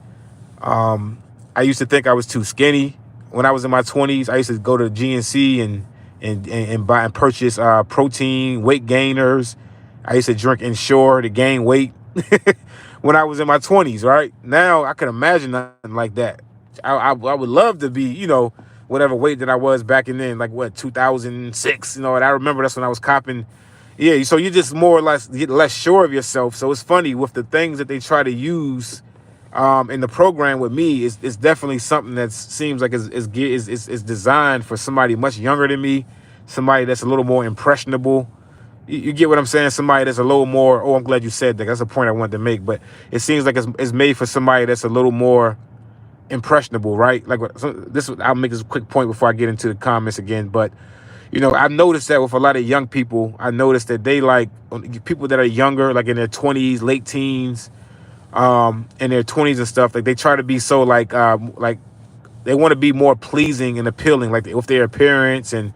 A: I used to think I was too skinny. When I was in my 20s, I used to go to GNC and buy and purchase protein, weight gainers. I used to drink Ensure to gain weight when I was in my 20s, right? Now I can imagine nothing like that. I would love to be, you know, whatever weight that I was back in then, like what, 2006, you know, and I remember that's when I was copping. Yeah, so you just more or less get less sure of yourself. So it's funny with the things that they try to use in the program with me, it's definitely something that seems like is designed for somebody much younger than me, somebody that's a little more impressionable. You get what I'm saying? Somebody that's a little more. Oh, I'm glad you said that. That's a point I wanted to make. But it seems like it's made for somebody that's a little more impressionable, right? Like so this. I'll make this quick point before I get into the comments again. But you know, I've noticed that with a lot of young people, I noticed that they like people that are younger, like in their 20s, late teens, in their 20s and stuff. Like they try to be so like they want to be more pleasing and appealing, like with their appearance and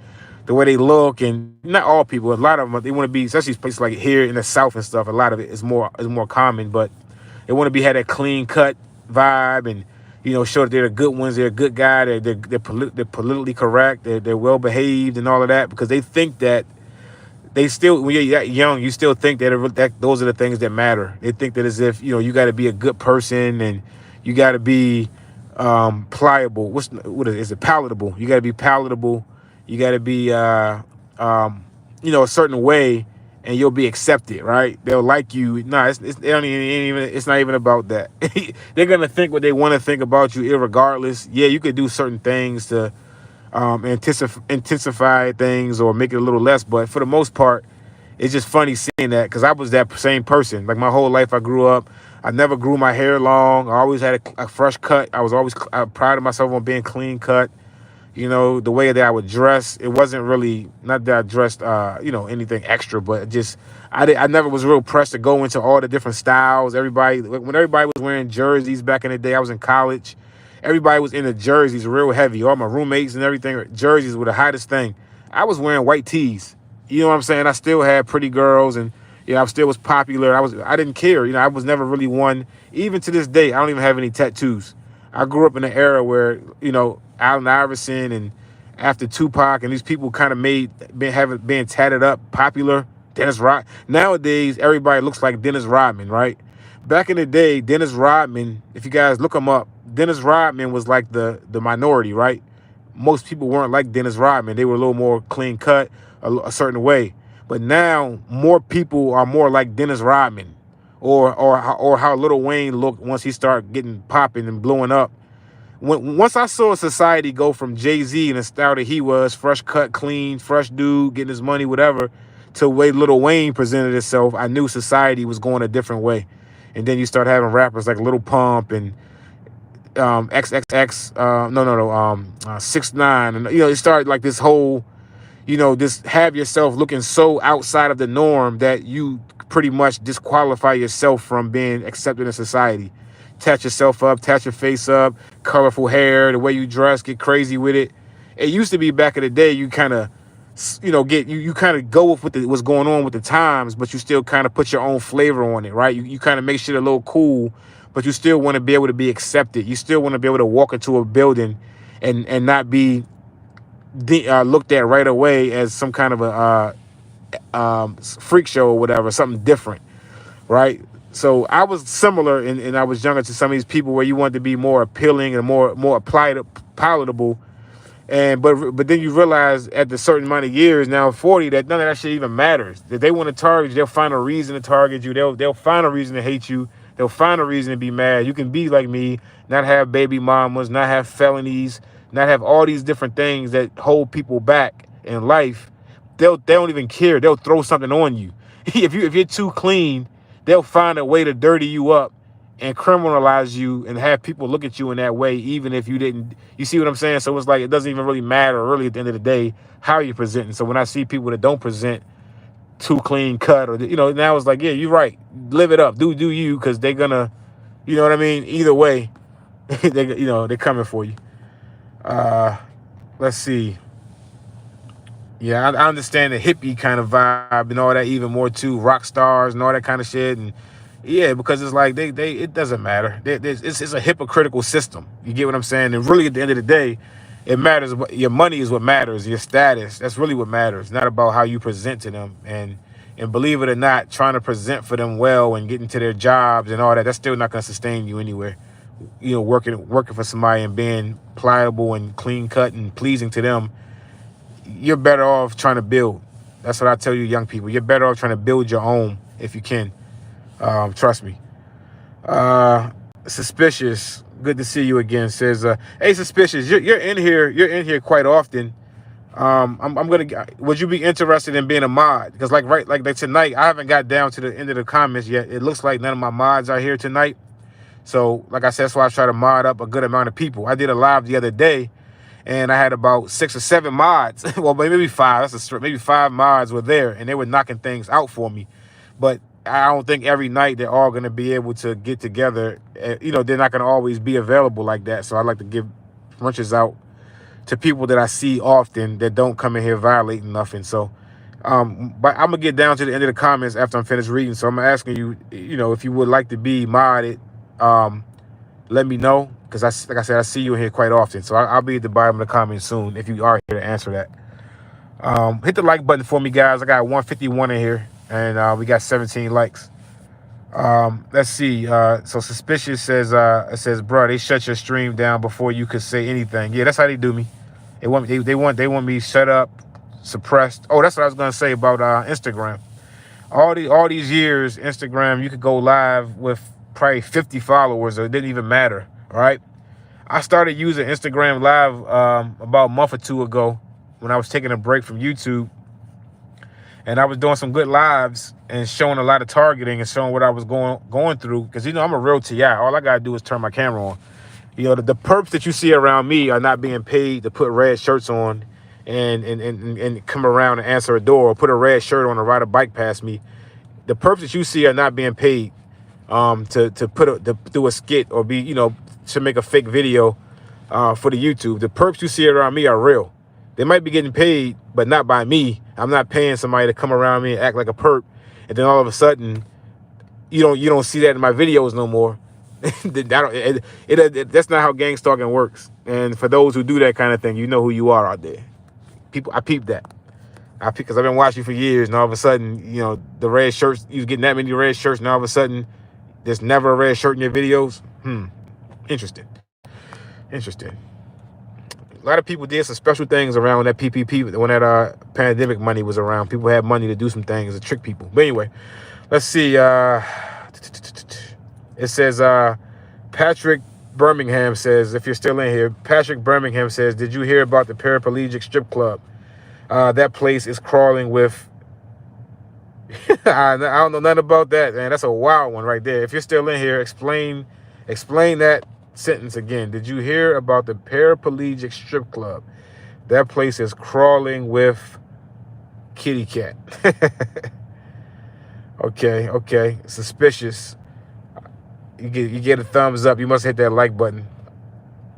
A: the way they look. And not all people, a lot of them, they want to be, especially places like here in the South and stuff. A lot of it is more common, but they want to be had that clean cut vibe and, you know, show that they're the good ones, they're a good guy, they're politically correct, they're well behaved and all of that, because they think that they still, when you're that young, you still think that those are the things that matter. They think that as if, you know, you got to be a good person and you got to be pliable. Is it palatable? You got to be palatable. You got to be, you know, a certain way, and you'll be accepted, right? They'll like you. No, it's not even about that. They're gonna think what they want to think about you, irregardless. Yeah, you could do certain things to intensify things or make it a little less, but for the most part, it's just funny seeing that, because I was that same person. Like my whole life, I grew up. I never grew my hair long. I always had a fresh cut. I prided myself on being clean cut. You know, the way that I would dress, it wasn't really, not that I dressed, you know, anything extra, but just, I never was real pressed to go into all the different styles. When everybody was wearing jerseys back in the day, I was in college. Everybody was into jerseys real heavy. All my roommates and everything, jerseys were the hottest thing. I was wearing white tees. You know what I'm saying? I still had pretty girls, and you know, I still was popular. I didn't care. You know, I was never really one. Even to this day, I don't even have any tattoos. I grew up in an era where, you know, Allen Iverson and after Tupac and these people kind of being tatted up popular. Dennis Rodman. Nowadays, everybody looks like Dennis Rodman, right? Back in the day, Dennis Rodman, if you guys look him up, Dennis Rodman was like the minority, right? Most people weren't like Dennis Rodman. They were a little more clean cut, a certain way. But now, more people are more like Dennis Rodman, or how Lil Wayne looked once he started getting popping and blowing up. Once I saw society go from Jay-Z and the style that he was, fresh cut, clean, fresh dude, getting his money, whatever, to the way Lil Wayne presented himself, I knew society was going a different way. And then you start having rappers like Lil Pump and XXX, 6ix9ine, and you know, it started like this whole, you know, this have yourself looking so outside of the norm that you pretty much disqualify yourself from being accepted in society. Tat yourself up, tat your face up, colorful hair, the way you dress, get crazy with it. It used to be back in the day, you kind of, you know, you kind of go with what's going on with the times, but you still kind of put your own flavor on it, right? You kind of make shit a little cool, but you still want to be able to be accepted. You still want to be able to walk into a building and not be looked at right away as some kind of a freak show or whatever, something different, right? So I was similar, and I was younger to some of these people where you wanted to be more appealing and more palatable, And but then you realize at the certain amount of years, now 40, that none of that shit even matters. If they want to target you, they'll find a reason to target you. They'll find a reason to hate you. They'll find a reason to be mad. You can be like me, not have baby mamas, not have felonies, not have all these different things that hold people back in life. They don't even care. They'll throw something on you. If you're too clean, they'll find a way to dirty you up and criminalize you and have people look at you in that way, even if you didn't. You see what I'm saying? So it's like it doesn't even really matter really at the end of the day how you're presenting. So when I see people that don't present too clean cut, or now it's like, yeah, you're right, live it up, do you, because they're gonna, you know what I mean, either way. They're coming for you. Let's see. Yeah, I understand the hippie kind of vibe and all that even more too, rock stars and all that kind of shit. And yeah, because it's like it doesn't matter. It's a hypocritical system. You get what I'm saying? And really, at the end of the day, it matters. Your money is what matters. Your status. That's really what matters. Not about how you present to them. And believe it or not, trying to present for them well and getting to their jobs and all that, that's still not going to sustain you anywhere. Working for somebody and being pliable and clean cut and pleasing to them, you're better off trying to build. That's what I tell you, young people. You're better off trying to build your own if you can. Trust me. Suspicious. Good to see you again. Says, hey, Suspicious, you're in here. You're in here quite often. I'm gonna. Would you be interested in being a mod? Because like tonight, I haven't got down to the end of the comments yet. It looks like none of my mods are here tonight. So, like I said, that's why I try to mod up a good amount of people. I did a live the other day, and I had about 6 or 7 mods. Well, maybe 5. Maybe 5 mods were there, and they were knocking things out for me. But I don't think every night they're all going to be able to get together. They're not going to always be available like that. So I like to give wrenches out to people that I see often that don't come in here violating nothing. So, but I'm going to get down to the end of the comments after I'm finished reading. So I'm asking you, if you would like to be modded, let me know. Because like I said, I see you in here quite often. So I'll be at the bottom of the comments soon if you are here to answer that. Hit the like button for me, guys. I got 151 in here. And we got 17 likes. Let's see. So Suspicious says, it says, bro, they shut your stream down before you could say anything. Yeah, that's how they do me. They want me shut up, suppressed. Oh, that's what I was gonna say about Instagram. All these years, Instagram, you could go live with probably 50 followers, or it didn't even matter. All right. I started using Instagram Live about a month or 2 ago when I was taking a break from YouTube. And I was doing some good lives and showing a lot of targeting and showing what I was going through. Because, I'm a real TI. All I got to do is turn my camera on. The perps that you see around me are not being paid to put red shirts on and come around and answer a door, or put a red shirt on and ride a bike past me. The perps that you see are not being paid to do a skit or to make a fake video for the YouTube. The perps you see around me are real. They might be getting paid, but not by me. I'm not paying somebody to come around me and act like a perp, and then all of a sudden, you don't see that in my videos no more. That's not how gangstalking works. And for those who do that kind of thing, you know who you are out there. People, I peeped that. Because I've been watching you for years, and all of a sudden, the red shirts, you was getting that many red shirts, and all of a sudden, there's never a red shirt in your videos. Interesting. A lot of people did some special things around that PPP when that pandemic money was around. People had money to do some things to trick people. But anyway, let's see. It says Patrick Birmingham says, if you're still in here, Patrick Birmingham says, did you hear about the paraplegic strip club? That place is crawling with. I don't know nothing about that, man. That's a wild one right there. If you're still in here, explain that sentence again. Did you hear about the paraplegic strip club? That place is crawling with kitty cat. Okay. Suspicious. You get a thumbs up. You must hit that like button.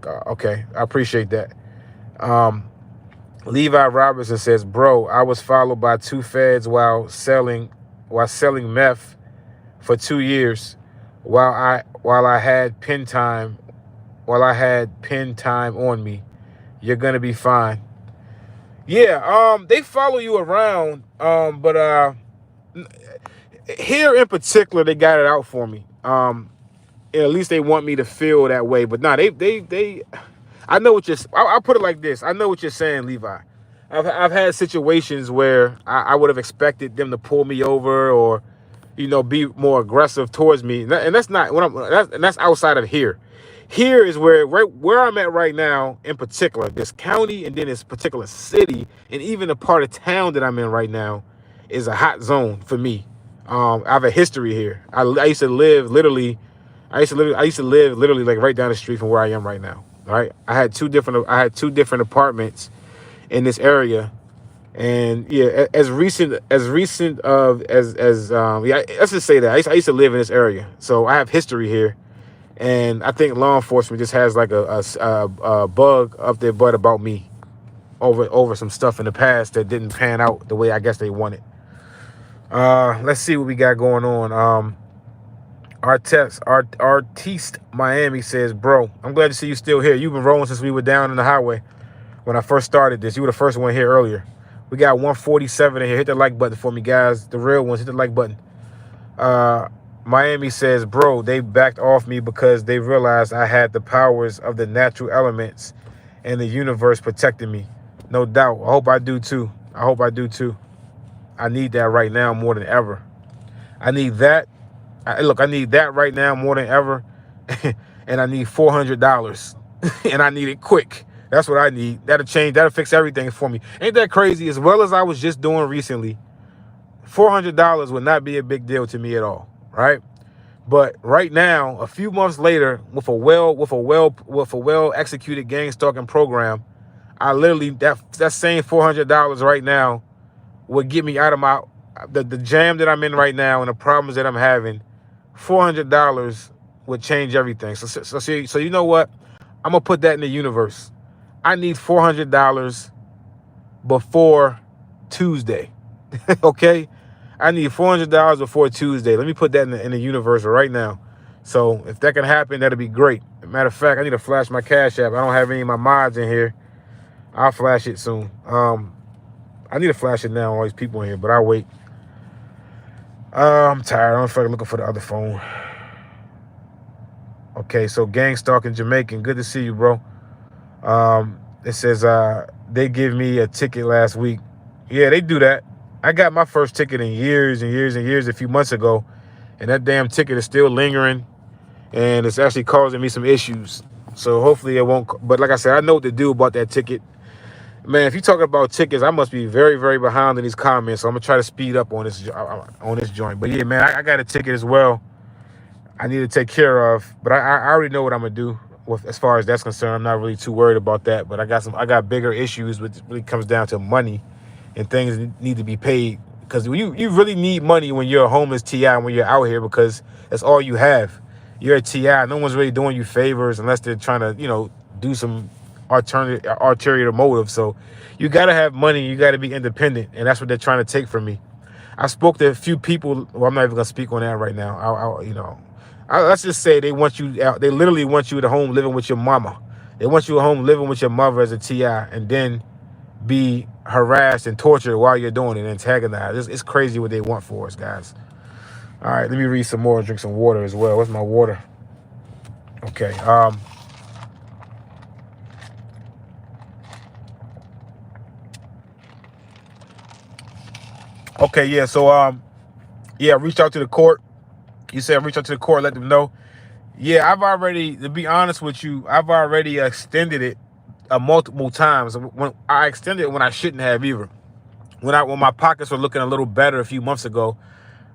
A: Okay, I appreciate that. Levi Robertson says, bro, I was followed by 2 feds while selling meth for 2 years while I had pen time on me. You're gonna be fine. Yeah, they follow you around, but here in particular, they got it out for me. At least they want me to feel that way. But nah, they I know what you're. I'll put it like this. I know what you're saying, Levi. I've had situations where I would have expected them to pull me over or, be more aggressive towards me, and that's not what that's outside of here. Here is where I'm at right now, in particular, this county and then this particular city, and even the part of town that I'm in right now, is a hot zone for me. I have a history here. I used to live literally. I used to live literally like right down the street from where I am right now. All right. I had two different apartments in this area. And yeah, as recent yeah, let's just say that I used to live in this area. So I have history here. And I think law enforcement just has like a bug up their butt about me over some stuff in the past that didn't pan out the way I guess they wanted. Let's see what we got going on. Artiste Miami says, bro, I'm glad to see you still here. You've been rolling since we were down in the highway when I first started this. You were the first one here earlier. We got 147 in here. Hit the like button for me, guys. The real ones, hit the like button. Miami says, bro, they backed off me because they realized I had the powers of the natural elements and the universe protecting me. No doubt. I hope I do too. I need that right now more than ever. I need that. I need that right now more than ever. And I need $400. And I need it quick. That's what I need. That'll fix everything for me. Ain't that crazy? As well as I was just doing recently, $400 would not be a big deal to me at all, right? But right now, a few months later, with a well executed gang stalking program, I literally that same $400 right now would get me out of the jam that I'm in right now and the problems that I'm having. $400 would change everything. So you know what? I'm gonna put that in the universe. I need $400 before Tuesday. Okay? I need $400 before Tuesday. Let me put that in the universe right now. So if that can happen, that'll be great. Matter of fact, I need to flash my Cash App. I don't have any of my mods in here. I'll flash it soon. I need to flash it now. All these people in here, but I'll wait. I'm tired. I'm fucking looking for the other phone. Okay, so gang stalking Jamaican. Good to see you, bro. It says they give me a ticket last week. Yeah, they do that. I got my first ticket in years and years and years a few months ago, and that damn ticket is still lingering, and it's actually causing me some issues. So hopefully it won't. But like I said, I know what to do about that ticket. Man, if you're talking about tickets, I must be very, very behind in these comments. So I'm gonna try to speed up on this joint. But yeah, man, I got a ticket as well. I need to take care of, but I already know what I'm gonna do as far as that's concerned. I'm not really too worried about that. But I got bigger issues when it really comes down to money and things that need to be paid. Because you really need money when you're a homeless TI, when you're out here, because that's all you have. You're a TI. No one's really doing you favors unless they're trying to, do some ulterior motive. So you got to have money. You got to be independent. And that's what they're trying to take from me. I spoke to a few people. Well, I'm not even going to speak on that right now. Let's just say they want you out. They literally want you at home living with your mama. They want you at home living with your mother as a TI, and then be harassed and tortured while you're doing it, antagonized. It's crazy what they want for us, guys. All right, let me read some more and drink some water as well. What's my water? Okay. Okay, yeah. So reached out to the court. You said reach out to the court, let them know. Yeah, to be honest with you, I've already extended it multiple times. When I extended it when I shouldn't have either. When my pockets were looking a little better a few months ago,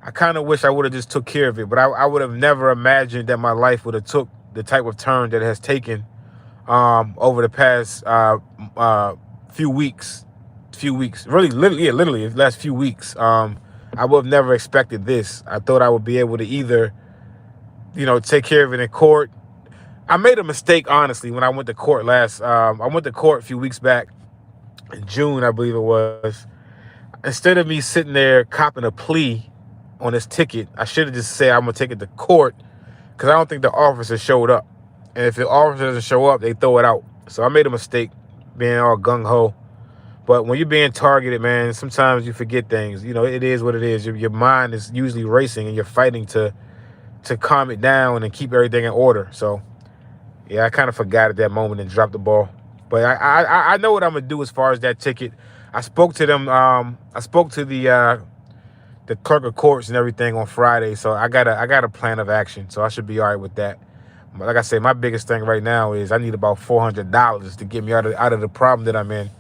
A: I kind of wish I would have just took care of it. But I would have never imagined that my life would have took the type of turn that it has taken over the past few weeks. Really, literally the last few weeks. I would have never expected this. I thought I would be able to either, take care of it in court. I made a mistake, honestly, when I went to court I went to court a few weeks back in June, I believe it was. Instead of me sitting there copping a plea on this ticket, I should have just said I'm going to take it to court, because I don't think the officer showed up. And if the officer doesn't show up, they throw it out. So I made a mistake being all gung-ho. But when you're being targeted, man, sometimes you forget things. It is what it is. Your mind is usually racing, and you're fighting to calm it down and keep everything in order. So Yeah, I kind of forgot at that moment and dropped the ball. But I know what I'm gonna do as far as that ticket. I spoke to them. I spoke to the clerk of courts and everything on Friday, so I got a plan of action. So I should be all right with that. Like I said, my biggest thing right now is I need about $400 to get me out of the problem that I'm in,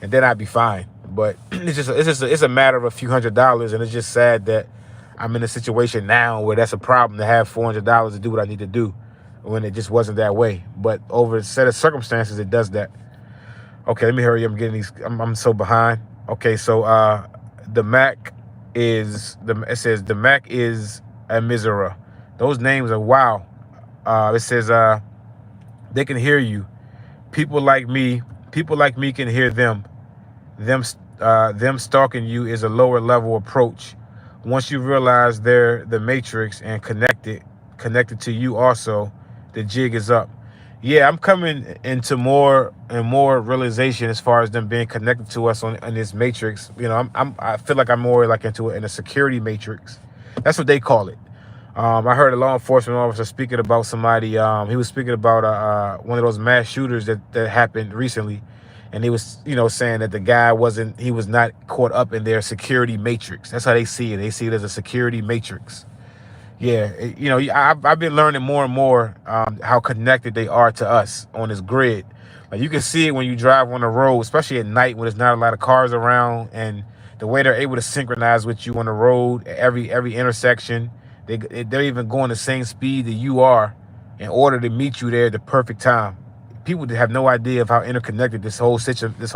A: and then I'd be fine. But it's a matter of a few $100s, and it's just sad that I'm in a situation now where that's a problem to have $400 to do what I need to do when it just wasn't that way. But over a set of circumstances, it does that. Okay, let me hurry up. I'm so behind. Okay, so the Mac it says the Mac is a Misera. Those names are wow. It says they can hear you. People like me can hear them. Them stalking you is a lower level approach. Once you realize they're the matrix and connected to you also, the jig is up. Yeah, I'm coming into more and more realization as far as them being connected to us on this matrix. You know, I feel like I'm more like into it in a security matrix. That's what they call it. I heard a law enforcement officer speaking about somebody. He was speaking about one of those mass shooters that happened recently, and he was, saying that the guy he was not caught up in their security matrix. That's how they see it. They see it as a security matrix. Yeah, I've been learning more and more how connected they are to us on this grid. Like you can see it when you drive on the road, especially at night when there's not a lot of cars around, and the way they're able to synchronize with you on the road, every intersection. They're even going the same speed that you are in order to meet you there at the perfect time. People have no idea of how interconnected this whole system, this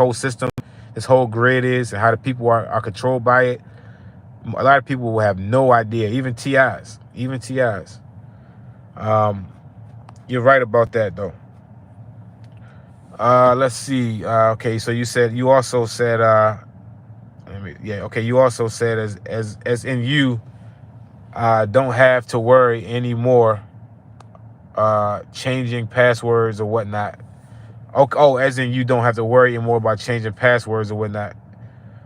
A: whole grid is, and how the people are controlled by it. A lot of people will have no idea, even TIs. You're right about that, though. Let's see. Okay, so you also said you also said as in you don't have to worry anymore changing passwords or whatnot. Oh, as in you don't have to worry anymore about changing passwords or whatnot.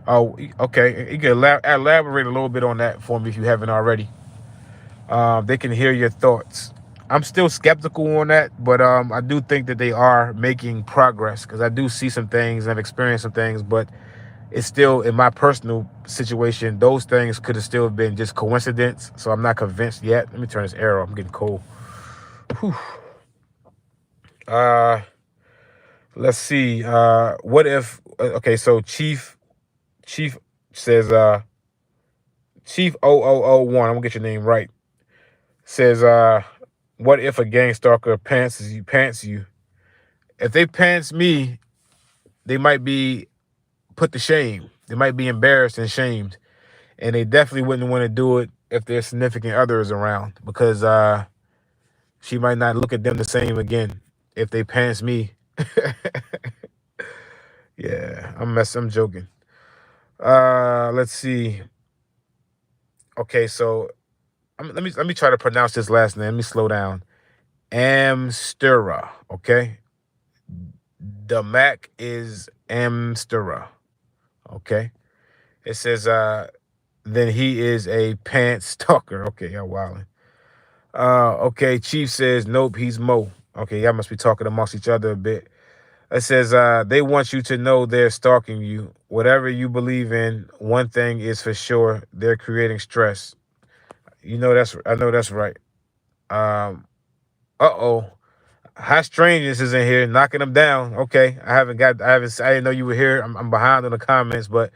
A: Oh, okay. You can elaborate a little bit on that for me if you haven't already. They can hear your thoughts. I'm still skeptical on that, but I do think that they are making progress because I do see some things and I've experienced some things, but it's still, in my personal situation, those things could have still been just coincidence, so I'm not convinced yet. Let me turn this air off. I'm getting cold. Whew. Let's see. What if? Okay, so Chief says Chief 0001. I'm gonna get your name right. Says what if a gang stalker pants you? If they pants me, they might be put to shame. They might be embarrassed and shamed. And they definitely wouldn't want to do it if their significant other is around, because she might not look at them the same again if they pants me. Yeah, I'm joking. Let's see. Okay, so let me try to pronounce this last name. Let me slow down. Amstera, okay? The Mac is Amstera, okay? It says, then he is a pants stalker. Okay, y'all wildin'. Okay, Chief says, nope, he's Mo. Okay, y'all must be talking amongst each other a bit. It says, they want you to know they're stalking you. Whatever you believe in, one thing is for sure, they're creating stress. I know that's right. Uh-oh. High Strangeness is in here, knocking them down. Okay, I didn't know you were here. I'm behind on the comments, but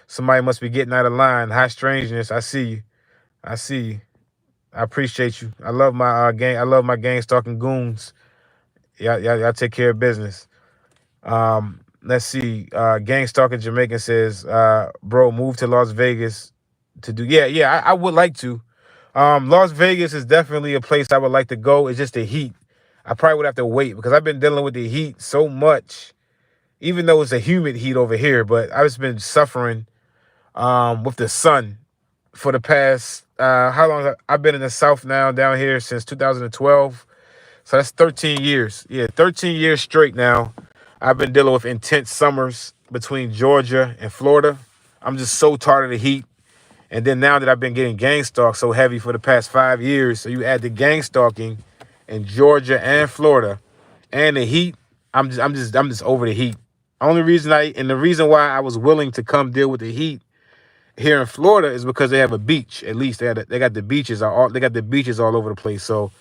A: somebody must be getting out of line. High Strangeness, I see you. I appreciate you. I love my gang. I love my gang stalking goons. Y'all take care of business. Let's see. Gang stalking Jamaican says, bro, move to Las Vegas to do. Yeah. I would like to. Las Vegas is definitely a place I would like to go. It's just the heat. I probably would have to wait because I've been dealing with the heat so much, even though it's a humid heat over here. But I've just been suffering with the sun for the past how long? I've been in the South now, down here since 2012. So that's 13 years. Yeah, 13 years straight now. I've been dealing with intense summers between Georgia and Florida. I'm just so tired of the heat. And then now that I've been getting gang stalked so heavy for the past 5 years, so you add the gang stalking in Georgia and Florida, and the heat. I'm just over the heat. The reason why I was willing to come deal with the heat here in Florida is because they have a beach. At least they got the beaches they got the beaches all over the place. So,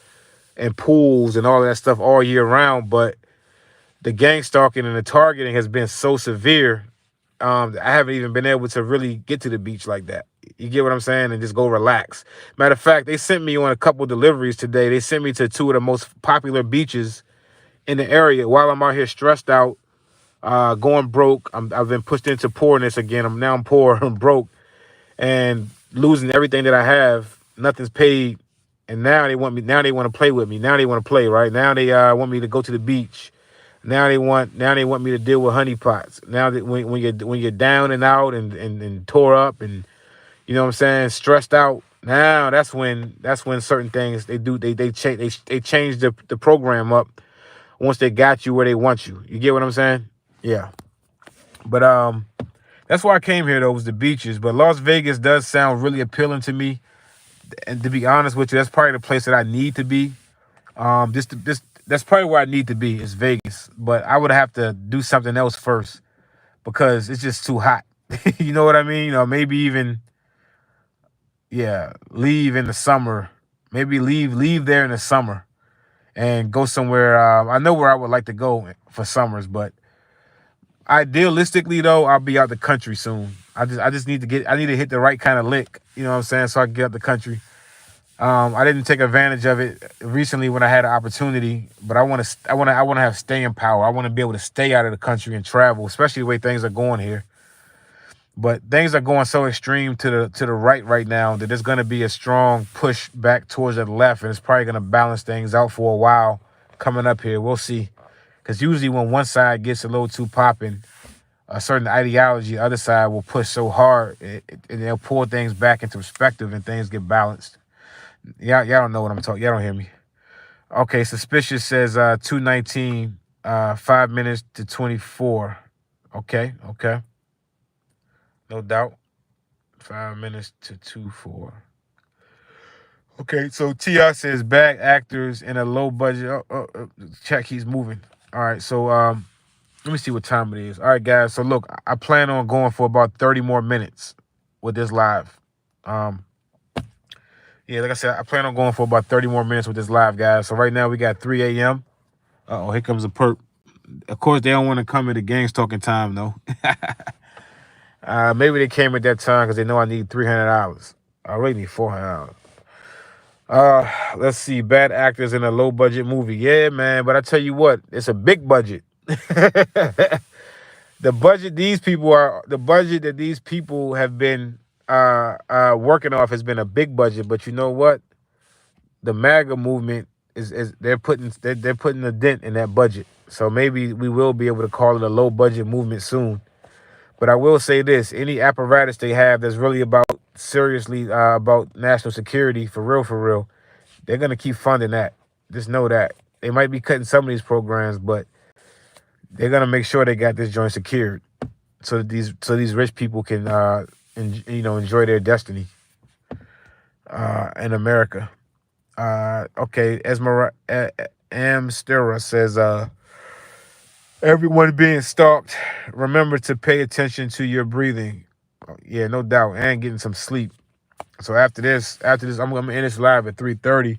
A: and pools and all of that stuff all year round. But the gang stalking and the targeting has been so severe. I haven't even been able to really get to the beach like that. You get what I'm saying? And just go relax. Matter of fact, they sent me on a couple deliveries today. They sent me to two of the most popular beaches in the area while I'm out here stressed out, going broke. I've been pushed into poorness again. I'm poor. I'm broke and losing everything that I have. Nothing's paid. And now they want me. Now they want to play with me. Now they want to play, right? Now they want me to go to the beach. Now they want me to deal with honeypots. Now that when you're down and out and tore up and you know what I'm saying, stressed out. Now that's when certain things they change the program up once they got you where they want you. You get what I'm saying? Yeah. But that's why I came here though, was the beaches. But Las Vegas does sound really appealing to me. And to be honest with you, that's probably the place that I need to be. That's probably where I need to be is Vegas. But I would have to do something else first because it's just too hot. You know what I mean? You know, maybe even leave in the summer. Maybe leave there in the summer and go somewhere. I know where I would like to go for summers, but idealistically though, I'll be out the country soon. I just need to hit the right kind of lick. You know what I'm saying? So I can get out the country. I didn't take advantage of it recently when I had an opportunity, but I want to have staying power. I want to be able to stay out of the country and travel, especially the way things are going here. But things are going so extreme to the right now that there's going to be a strong push back towards the left, and it's probably going to balance things out for a while coming up here. We'll see. Because usually when one side gets a little too popping, a certain ideology, the other side will push so hard, and they'll pull things back into perspective and things get balanced. Y'all don't know what I'm talking. Y'all don't hear me. Okay, Suspicious says 2:19, 5 minutes to 24. Okay. No doubt. 5 minutes to 2:04. Okay, so T.I. says bad actors in a low budget. Chat keeps moving. All right, so let me see what time it is. All right, guys. So look, I plan on going for about 30 more minutes with this live. Yeah, like I said, I plan on going for about 30 more minutes with this live, guys. So right now we got 3 a.m. Here comes a perp. Of course, they don't want to come at the Gangstalking time, though. Maybe they came at that time because they know I need $300. I really need $400. Let's see. Bad actors in a low-budget movie. Yeah, man. But I tell you what, it's a big budget. The budget that these people have been working off has been a big budget, but you know what? The MAGA movement is they're putting a dent in that budget. So maybe we will be able to call it a low budget movement soon. But I will say this: any apparatus they have that's really seriously about national security for real, they're gonna keep funding that. Just know that they might be cutting some of these programs, but they're gonna make sure they got this joint secured, so that these rich people can enjoy their destiny in America. Okay, Amstera says everyone being stalked, remember to pay attention to your breathing. Yeah, no doubt, and getting some sleep. So after this, I'm gonna end this live at 3:30.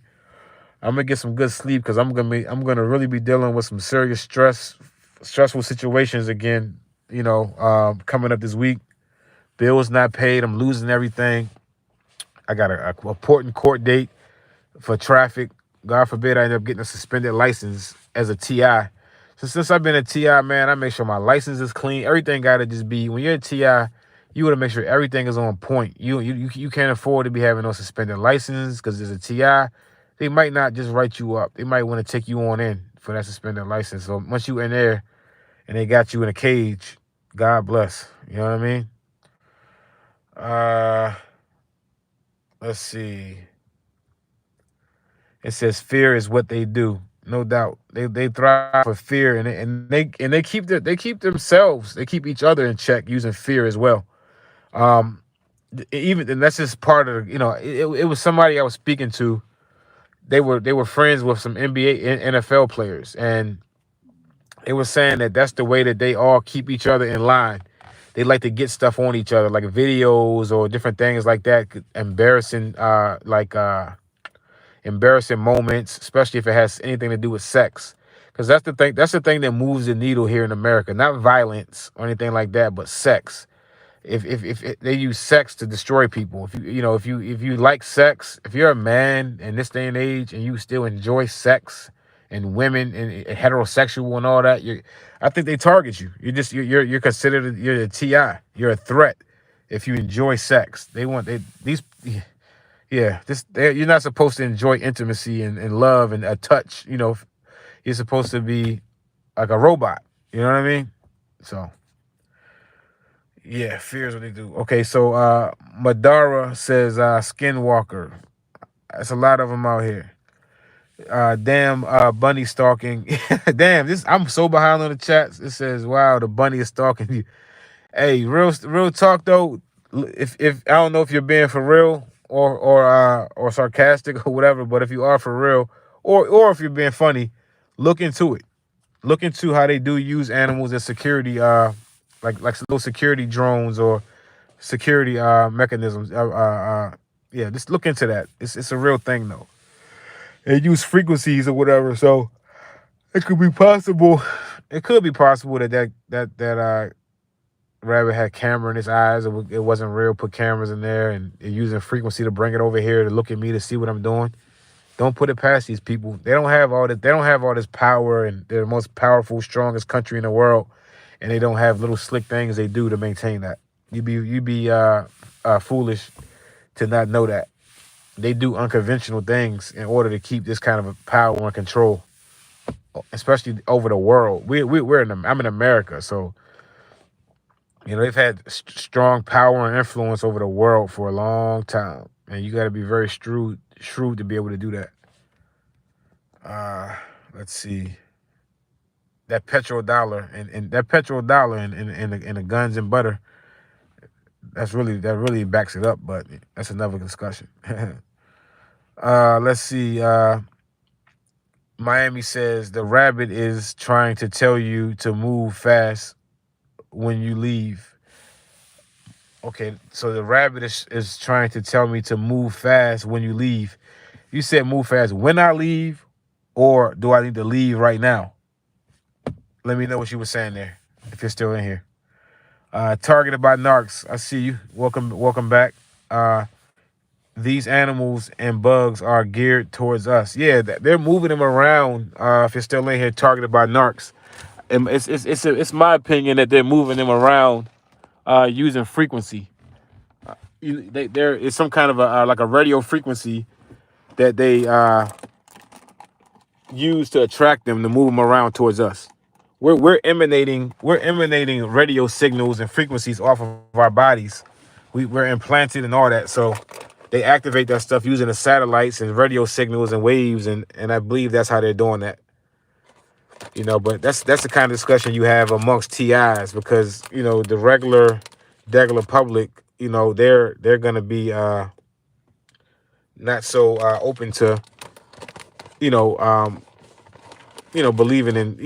A: I'm gonna get some good sleep because I'm gonna really be dealing with some serious stressful situations again. Coming up this week. Bills not paid. I'm losing everything. I got a important court date for traffic. God forbid I end up getting a suspended license as a TI. So since I've been a TI, man, I make sure my license is clean. Everything got to just be, when you're a TI, you want to make sure everything is on point. You can't afford to be having no suspended license because as a TI, they might not just write you up. They might want to take you on in for that suspended license. So once you in there and they got you in a cage, God bless. You know what I mean? Let's see. It says fear is what they do. No doubt. They thrive for fear and they keep themselves, they keep each other in check using fear as well. And that's just part of, it was somebody I was speaking to. They were friends with some NBA and NFL players, and It was saying that that's the way that they all keep each other in line. They like to get stuff on each other, like videos or different things like that, embarrassing, embarrassing moments, especially if it has anything to do with sex. Because that's the thing. That's the thing that moves the needle here in America. Not violence or anything like that, but sex. If they use sex to destroy people. If you like sex, if you're a man in this day and age and you still enjoy sex and women and heterosexual and all that, I think they target you. You're considered, you're a TI. You're a threat if you enjoy sex. You're not supposed to enjoy intimacy and love and a touch. You're supposed to be like a robot. You know what I mean? So. Yeah, fears what they do. Okay, so Madara says Skinwalker. That's a lot of them out here. Damn, bunny stalking. Damn, I'm so behind on the chats. It says, wow, the bunny is stalking you. Hey, real talk though. If I don't know if you're being for real or sarcastic or whatever, but if you are for real or if you're being funny, look into it. Look into how they do use animals as security, like little security drones or security mechanisms. Yeah, just look into that. It's a real thing though. They use frequencies or whatever, so it could be possible. It could be possible that rabbit had camera in his eyes. It wasn't real. Put cameras in there and they're using frequency to bring it over here to look at me to see what I'm doing. Don't put it past these people. They don't have all this power, and they're the most powerful, strongest country in the world, and they don't have little slick things they do to maintain that. You'd be foolish to not know that. They do unconventional things in order to keep this kind of a power and control, especially over the world. I'm in America, so they've had strong power and influence over the world for a long time, and you got to be very shrewd to be able to do that. Let's see. That petrodollar and that petrodollar and the guns and butter. That really backs it up, but that's another discussion. Let's see. Miami says the rabbit is trying to tell you to move fast when you leave. Okay, so the rabbit is trying to tell me to move fast when you leave. You said move fast when I leave, or do I need to leave right now? Let me know what you were saying there, if you're still in here. Targeted by narcs. I see you. Welcome back. These animals and bugs are geared towards us. Yeah, they're moving them around. If you're still in here, targeted by narcs. And it's my opinion that they're moving them around using frequency. There is some kind of like a radio frequency that they use to attract them to move them around towards us. We're emanating radio signals and frequencies off of our bodies. We're implanted and all that, so they activate that stuff using the satellites and radio signals and waves, and I believe that's how they're doing that. But that's the kind of discussion you have amongst TIs, because the regular public, they're gonna be not so open to believing in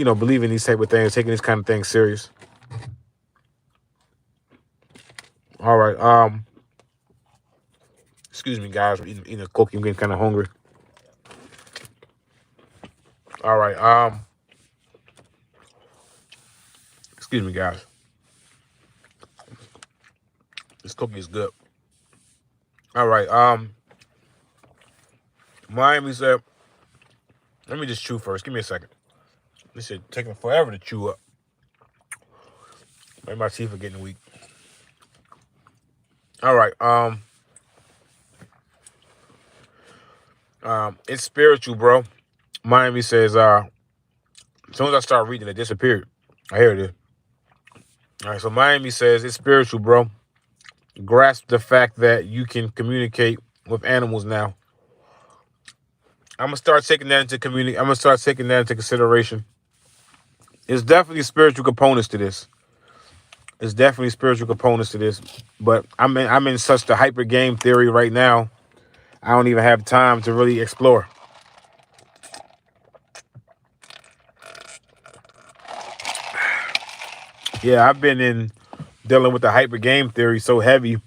A: these type of things, taking these kind of things serious. All right. Excuse me, guys. I'm eating a cookie. I'm getting kind of hungry. All right. Excuse me, guys. This cookie is good. All right. Miami said, let me just chew first. Give me a second. This shit taking forever to chew up. Maybe my teeth are getting weak. All right. It's spiritual, bro. Miami says, as soon as I start reading, it disappeared. I hear it is. All right, so Miami says it's spiritual, bro. Grasp the fact that you can communicate with animals now. I'm gonna start taking that into consideration. There's definitely spiritual components to this. But I'm in such the hyper game theory right now. I don't even have time to really explore. Yeah, I've been in dealing with the hyper game theory so heavy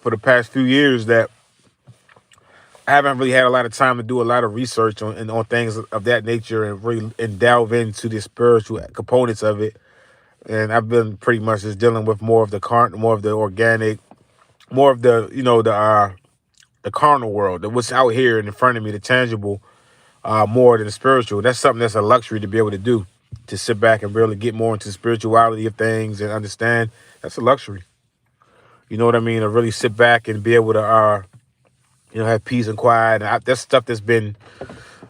A: for the past few years that I haven't really had a lot of time to do a lot of research on things of that nature and really and delve into the spiritual components of it. And I've been pretty much just dealing with more of the more of the organic, more of the the carnal world, what's out here in front of me, the tangible, more than the spiritual. That's something that's a luxury to be able to do, to sit back and really get more into the spirituality of things and understand. That's a luxury. You know what I mean? To really sit back and be able to, have peace and quiet. And that's stuff that's been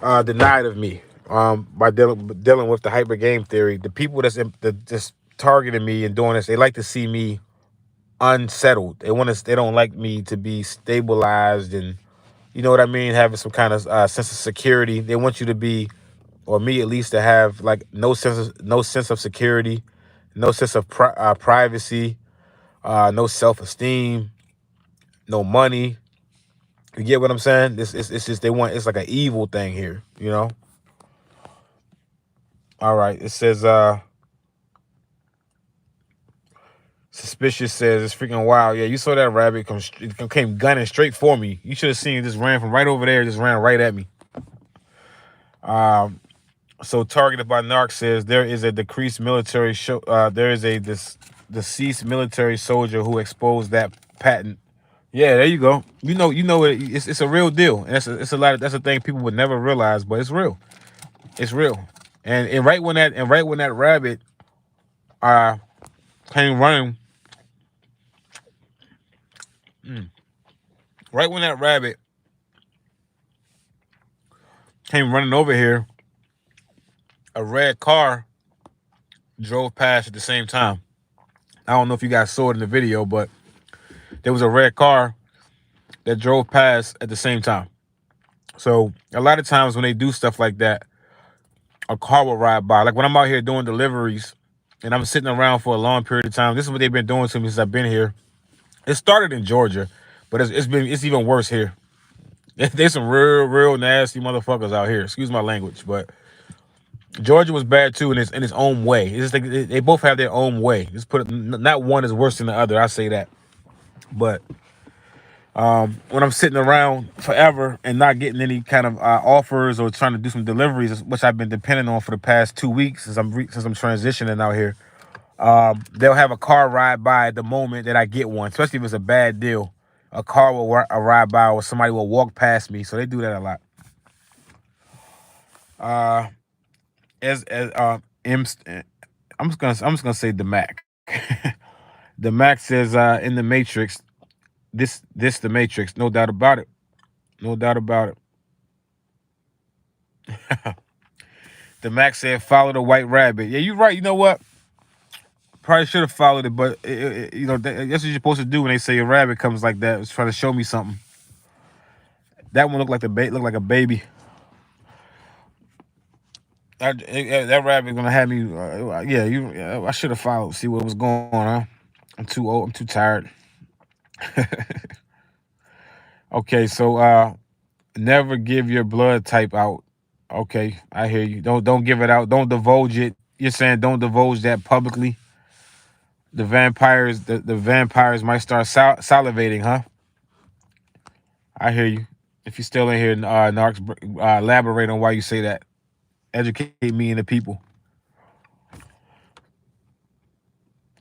A: denied of me by dealing with the hyper game theory. The people that just targeting me and doing this, they like to see me unsettled. They don't like me to be stabilized and, you know what I mean, having some kind of sense of security. They want you to be, or me at least, to have like no sense of security, no sense of privacy, no self esteem, no money. You get what I'm saying? It's just they want, it's like an evil thing here, you know. All right, it says suspicious says it's freaking wild. Yeah, you saw that rabbit came gunning straight for me. You should have seen it. Just ran from right over there, just ran right at me. So targeted by narc says there is a decreased military show. There is a deceased military soldier who exposed that patent. Yeah, there you go. It's a real deal, and it's a lot. That's a thing people would never realize, but it's real. It's real. And right when that rabbit came running, right when that rabbit came running over here, a red car drove past at the same time. I don't know if you guys saw it in the video, but there was a red car that drove past at the same time. So a lot of times when they do stuff like that, a car will ride by. Like when I'm out here doing deliveries and I'm sitting around for a long period of time, this is what they've been doing to me since I've been here. It started in Georgia, but it's even worse here. There's some real nasty motherfuckers out here. Excuse my language, but Georgia was bad too in its own way. It's just like they both have their own way. Just put it, not one is worse than the other. I say that, but when I'm sitting around forever and not getting any kind of offers or trying to do some deliveries, which I've been depending on for the past 2 weeks since I'm transitioning out here, they'll have a car ride by at the moment that I get one, especially if it's a bad deal. A car will ride by or somebody will walk past me, so they do that a lot. As I'm just gonna say the Mac. The Mac says in the Matrix, this the Matrix, no doubt about it. No doubt about it. The Mac said, follow the white rabbit. Yeah, you're right. You know what? Probably should have followed it, but that's what you're supposed to do when they say a rabbit comes like that. It's trying to show me something. That one looked like a baby. That rabbit gonna have me. I should have followed, see what was going on. I'm too old. I'm too tired. Okay, so never give your blood type out. Okay, I hear you. Don't give it out. Don't divulge it. You're saying don't divulge that publicly. The vampires might start salivating, huh? I hear you. If you're still in here, Narcs, elaborate on why you say that. Educate me and the people.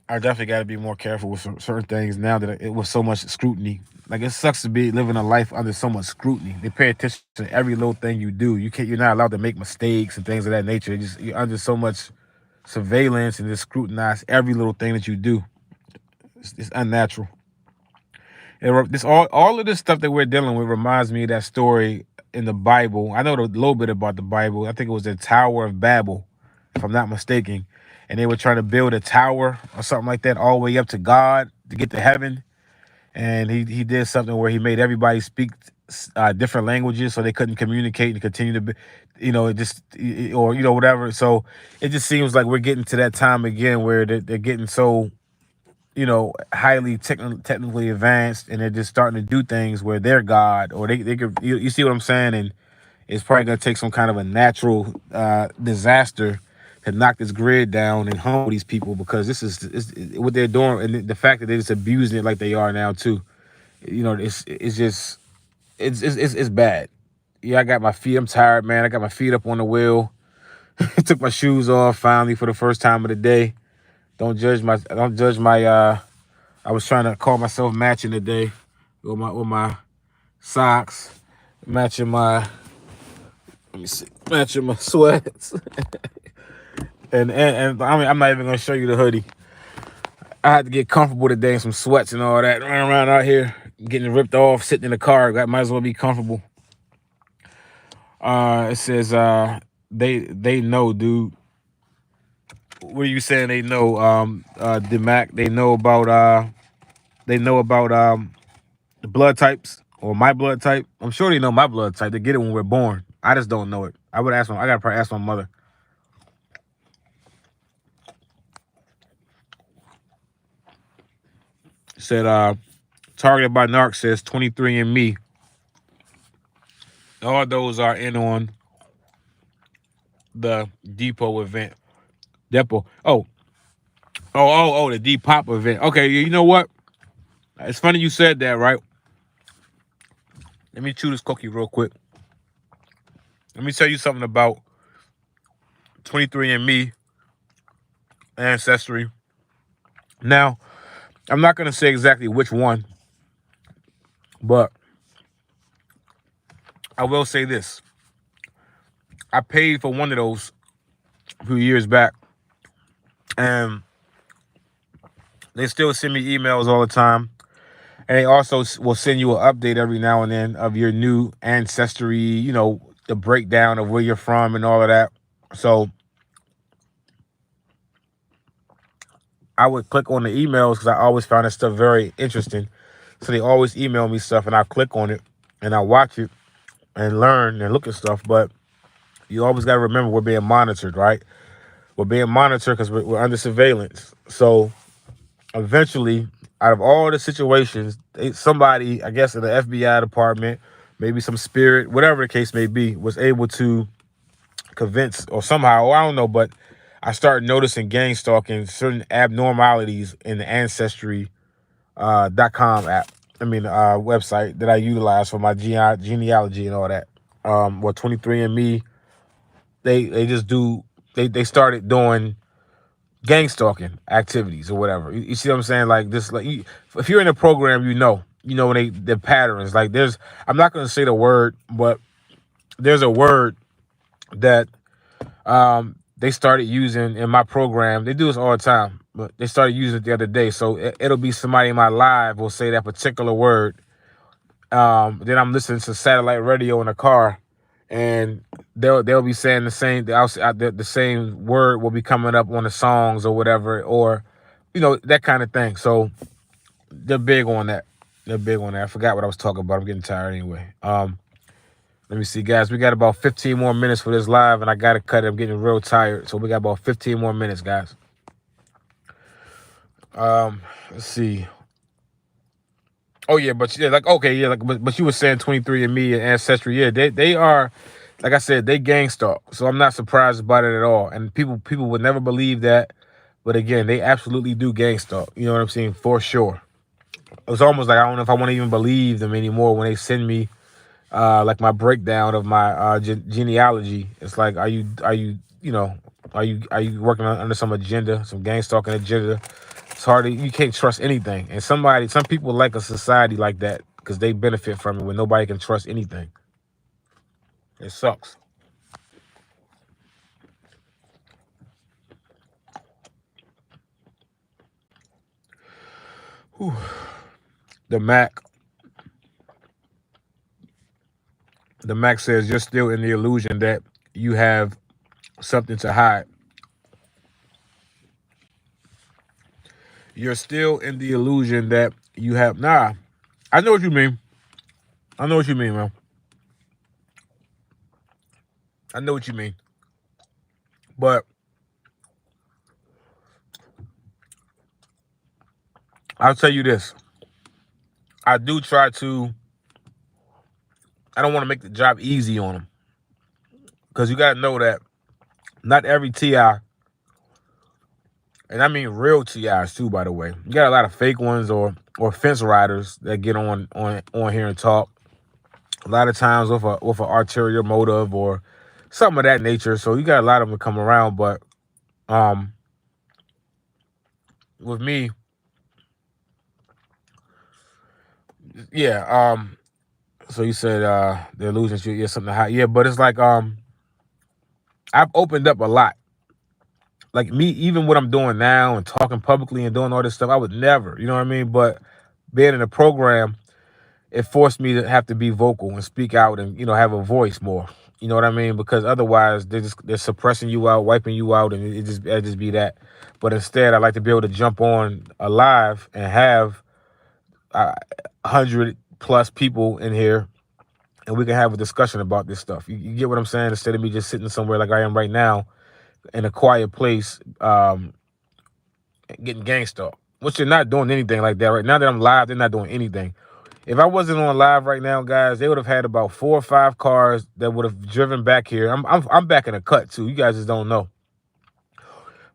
A: I definitely got to be more careful with certain things now that it was so much scrutiny. Like it sucks to be living a life under so much scrutiny. They pay attention to every little thing you do. You're not allowed to make mistakes and things of that nature. You're under so much surveillance and just scrutinize every little thing that you do. It's unnatural. All of this stuff that we're dealing with reminds me of that story in the Bible. I know a little bit about the Bible. I think it was the Tower of Babel, if I'm not mistaken. And they were trying to build a tower or something like that all the way up to God to get to heaven. And he did something where he made everybody speak different languages so they couldn't communicate and continue to be, whatever. So it just seems like we're getting to that time again where they're getting so, highly technically advanced, and they're just starting to do things where they're God, or they could, you see what I'm saying? And it's probably going to take some kind of a natural disaster can knock this grid down and humble these people, because this is what they're doing, and the fact that they're just abusing it like they are now too. You know, it's just it's bad. Yeah, I got my feet. I'm tired, man. I got my feet up on the wheel. Took my shoes off finally for the first time of the day. Don't judge my I was trying to call myself matching today with my socks, matching my let me see, matching my sweats. and I mean, I'm not even gonna show you the hoodie. I had to get comfortable today in some sweats and all that. Running around out here, getting ripped off, sitting in the car. Might as well be comfortable. It says they know, dude. What are you saying? They know, DeMac. They know about the blood types, or my blood type. I'm sure they know my blood type. They get it when we're born. I just don't know it. I gotta probably ask my mother. Said targeted by narc, says 23andMe. All those are in on the depot event. Oh, the Depop event. Okay, you know what? It's funny you said that, right? Let me chew this cookie real quick. Let me tell you something about 23andMe ancestry. Now, I'm not gonna say exactly which one, but I will say this. I paid for one of those a few years back, and they still send me emails all the time. And they also will send you an update every now and then of your new ancestry, you know, the breakdown of where you're from and all of that. So I would click on the emails because I always found that stuff very interesting. So they always email me stuff, and I click on it and I watch it and learn and look at stuff. But you always got to remember we're being monitored, right? We're being monitored because we're under surveillance. So eventually, out of all the situations, somebody, I guess in the FBI department, maybe some spirit, whatever the case may be, was able to convince, or somehow, or I don't know, but I started noticing Gangstalking, certain abnormalities in the Ancestry .com app. Website that I utilize for my genealogy and all that. 23andMe, they started doing Gangstalking activities or whatever. You see what I'm saying? Like this, if you're in a program, you know when the patterns. Like I'm not gonna say the word, but there's a word that they started using in my program. They do this all the time, but they started using it the other day. So it'll be somebody in my live will say that particular word. Then I'm listening to satellite radio in the car, and they'll be saying the same. The same word will be coming up on the songs or whatever, or that kind of thing. So they're big on that. I forgot what I was talking about. I'm getting tired anyway. Let me see, guys. We got about 15 more minutes for this live, and I got to cut it. I'm getting real tired. So we got about 15 more minutes, guys. Let's see. Oh, yeah, but you were saying 23andMe and Ancestry. Yeah, they are, like I said, they gang stalk. So I'm not surprised about it at all. And people would never believe that. But again, they absolutely do gang stalk. You know what I'm saying? For sure. It's almost like I don't know if I want to even believe them anymore when they send me like my breakdown of my genealogy. It's like, are you working under some agenda, some gang stalking agenda? It's hard you can't trust anything. And some people like a society like that because they benefit from it when nobody can trust anything. It sucks. Whew. The Mac says you're still in the illusion that you have something to hide. You're still in the illusion that you have. Nah, I know what you mean. Man. I know what you mean. But I'll tell you this. I do try to. I don't want to make the job easy on them. Because you got to know that not every TI And I mean real TIs too, by the way. You got a lot of fake ones or fence riders that get on here and talk. A lot of times with an ulterior motive or something of that nature. So you got a lot of them come around, but um with me, yeah, so you said the illusions, yeah, something high. Yeah, but it's like I've opened up a lot. Like me, even what I'm doing now and talking publicly and doing all this stuff, I would never, you know what I mean? But being in a program, it forced me to have to be vocal and speak out and, have a voice more. You know what I mean? Because otherwise they're suppressing you out, wiping you out, and it just be that. But instead, I like to be able to jump on a live and have 100+ people in here, and we can have a discussion about this stuff. You get what I'm saying? Instead of me just sitting somewhere like I am right now in a quiet place, getting gangstalked, which they're not doing anything like that right now that I'm live. They're not doing anything. If I wasn't on live right now, guys, they would have had about 4 or 5 cars that would have driven back here. I'm back in a cut too. You guys just don't know,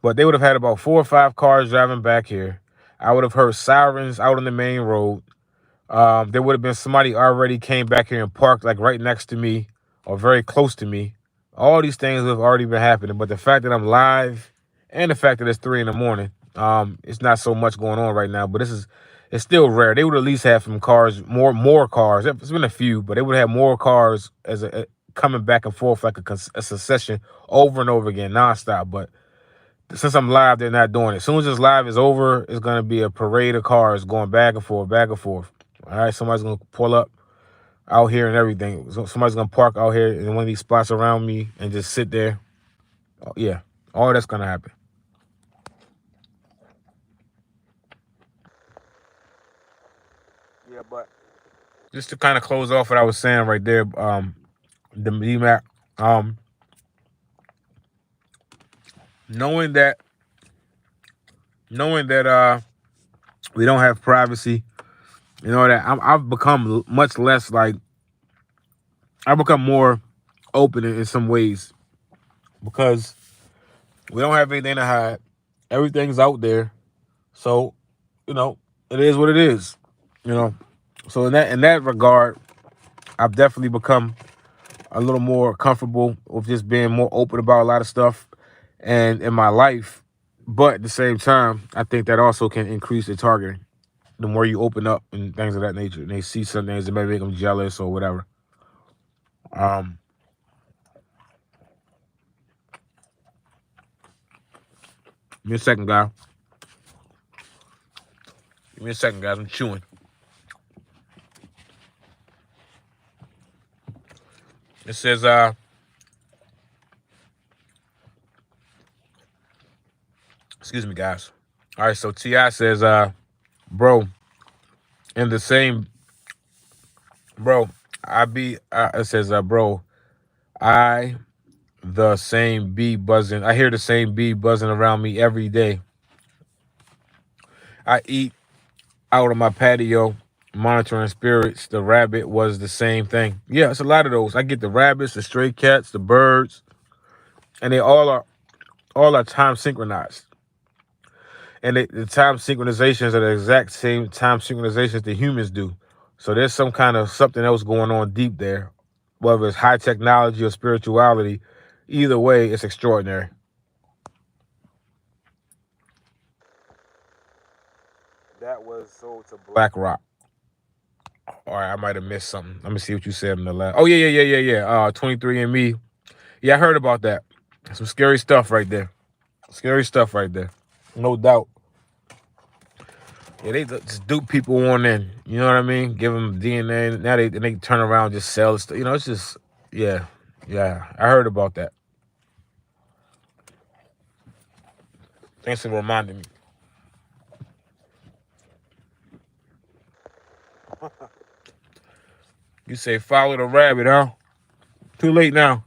A: but they would have had about 4 or 5 cars driving back here. I would have heard sirens out on the main road. There would have been somebody already came back here and parked like right next to me or very close to me. All these things have already been happening, but the fact that I'm live and the fact that it's 3 in the morning, it's not so much going on right now. But it's still rare. They would at least have some cars, more cars. It's been a few, but they would have more cars as coming back and forth like a succession over and over again, nonstop. But since I'm live, they're not doing it. As soon as this live is over, it's gonna be a parade of cars going back and forth, back and forth. All right, somebody's gonna pull up out here and everything. So somebody's gonna park out here in one of these spots around me and just sit there. Oh, yeah, all that's gonna happen. Yeah, but just to kind of close off what I was saying right there, the DMAC, knowing that we don't have privacy, that I've become much less like I've become more open in some ways because we don't have anything to hide. Everything's out there. So, it is what it is. You know. So in that regard, I've definitely become a little more comfortable with just being more open about a lot of stuff and in my life. But at the same time, I think that also can increase the targeting. The more you open up and things of that nature, and they see some things that may make them jealous or whatever. Um, Give me a second, guy. Give me a second, guys. I'm chewing. It says, excuse me, guys. All right, so T.I. says, bro, in the same, bro, it says, bro, I, the same bee buzzing. I hear the same bee buzzing around me every day. I eat out on my patio, monitoring spirits. The rabbit was the same thing. Yeah, it's a lot of those. I get the rabbits, the stray cats, the birds, and they all are time synchronized. And the time synchronizations are the exact same time synchronizations the humans do. So there's some kind of something else going on deep there, whether it's high technology or spirituality. Either way, it's extraordinary. That was sold to BlackRock. All right, I might have missed something. Let me see what you said in the last. Oh yeah. 23andMe. Yeah, I heard about that. Some scary stuff right there. Scary stuff right there. No doubt. Yeah, they just dupe people on in. You know what I mean? Give them DNA. Now they turn around and just sell it. It's just yeah. I heard about that. Thanks for reminding me. You say follow the rabbit, huh? Too late now.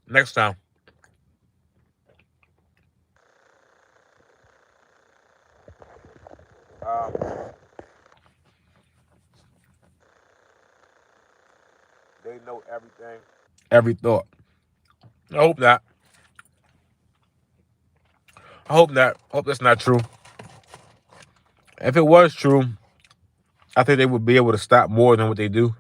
A: Next time. Um, they know everything. Every thought. I hope not. I hope not. Hope that's not true. If it was true, I think they would be able to stop more than what they do.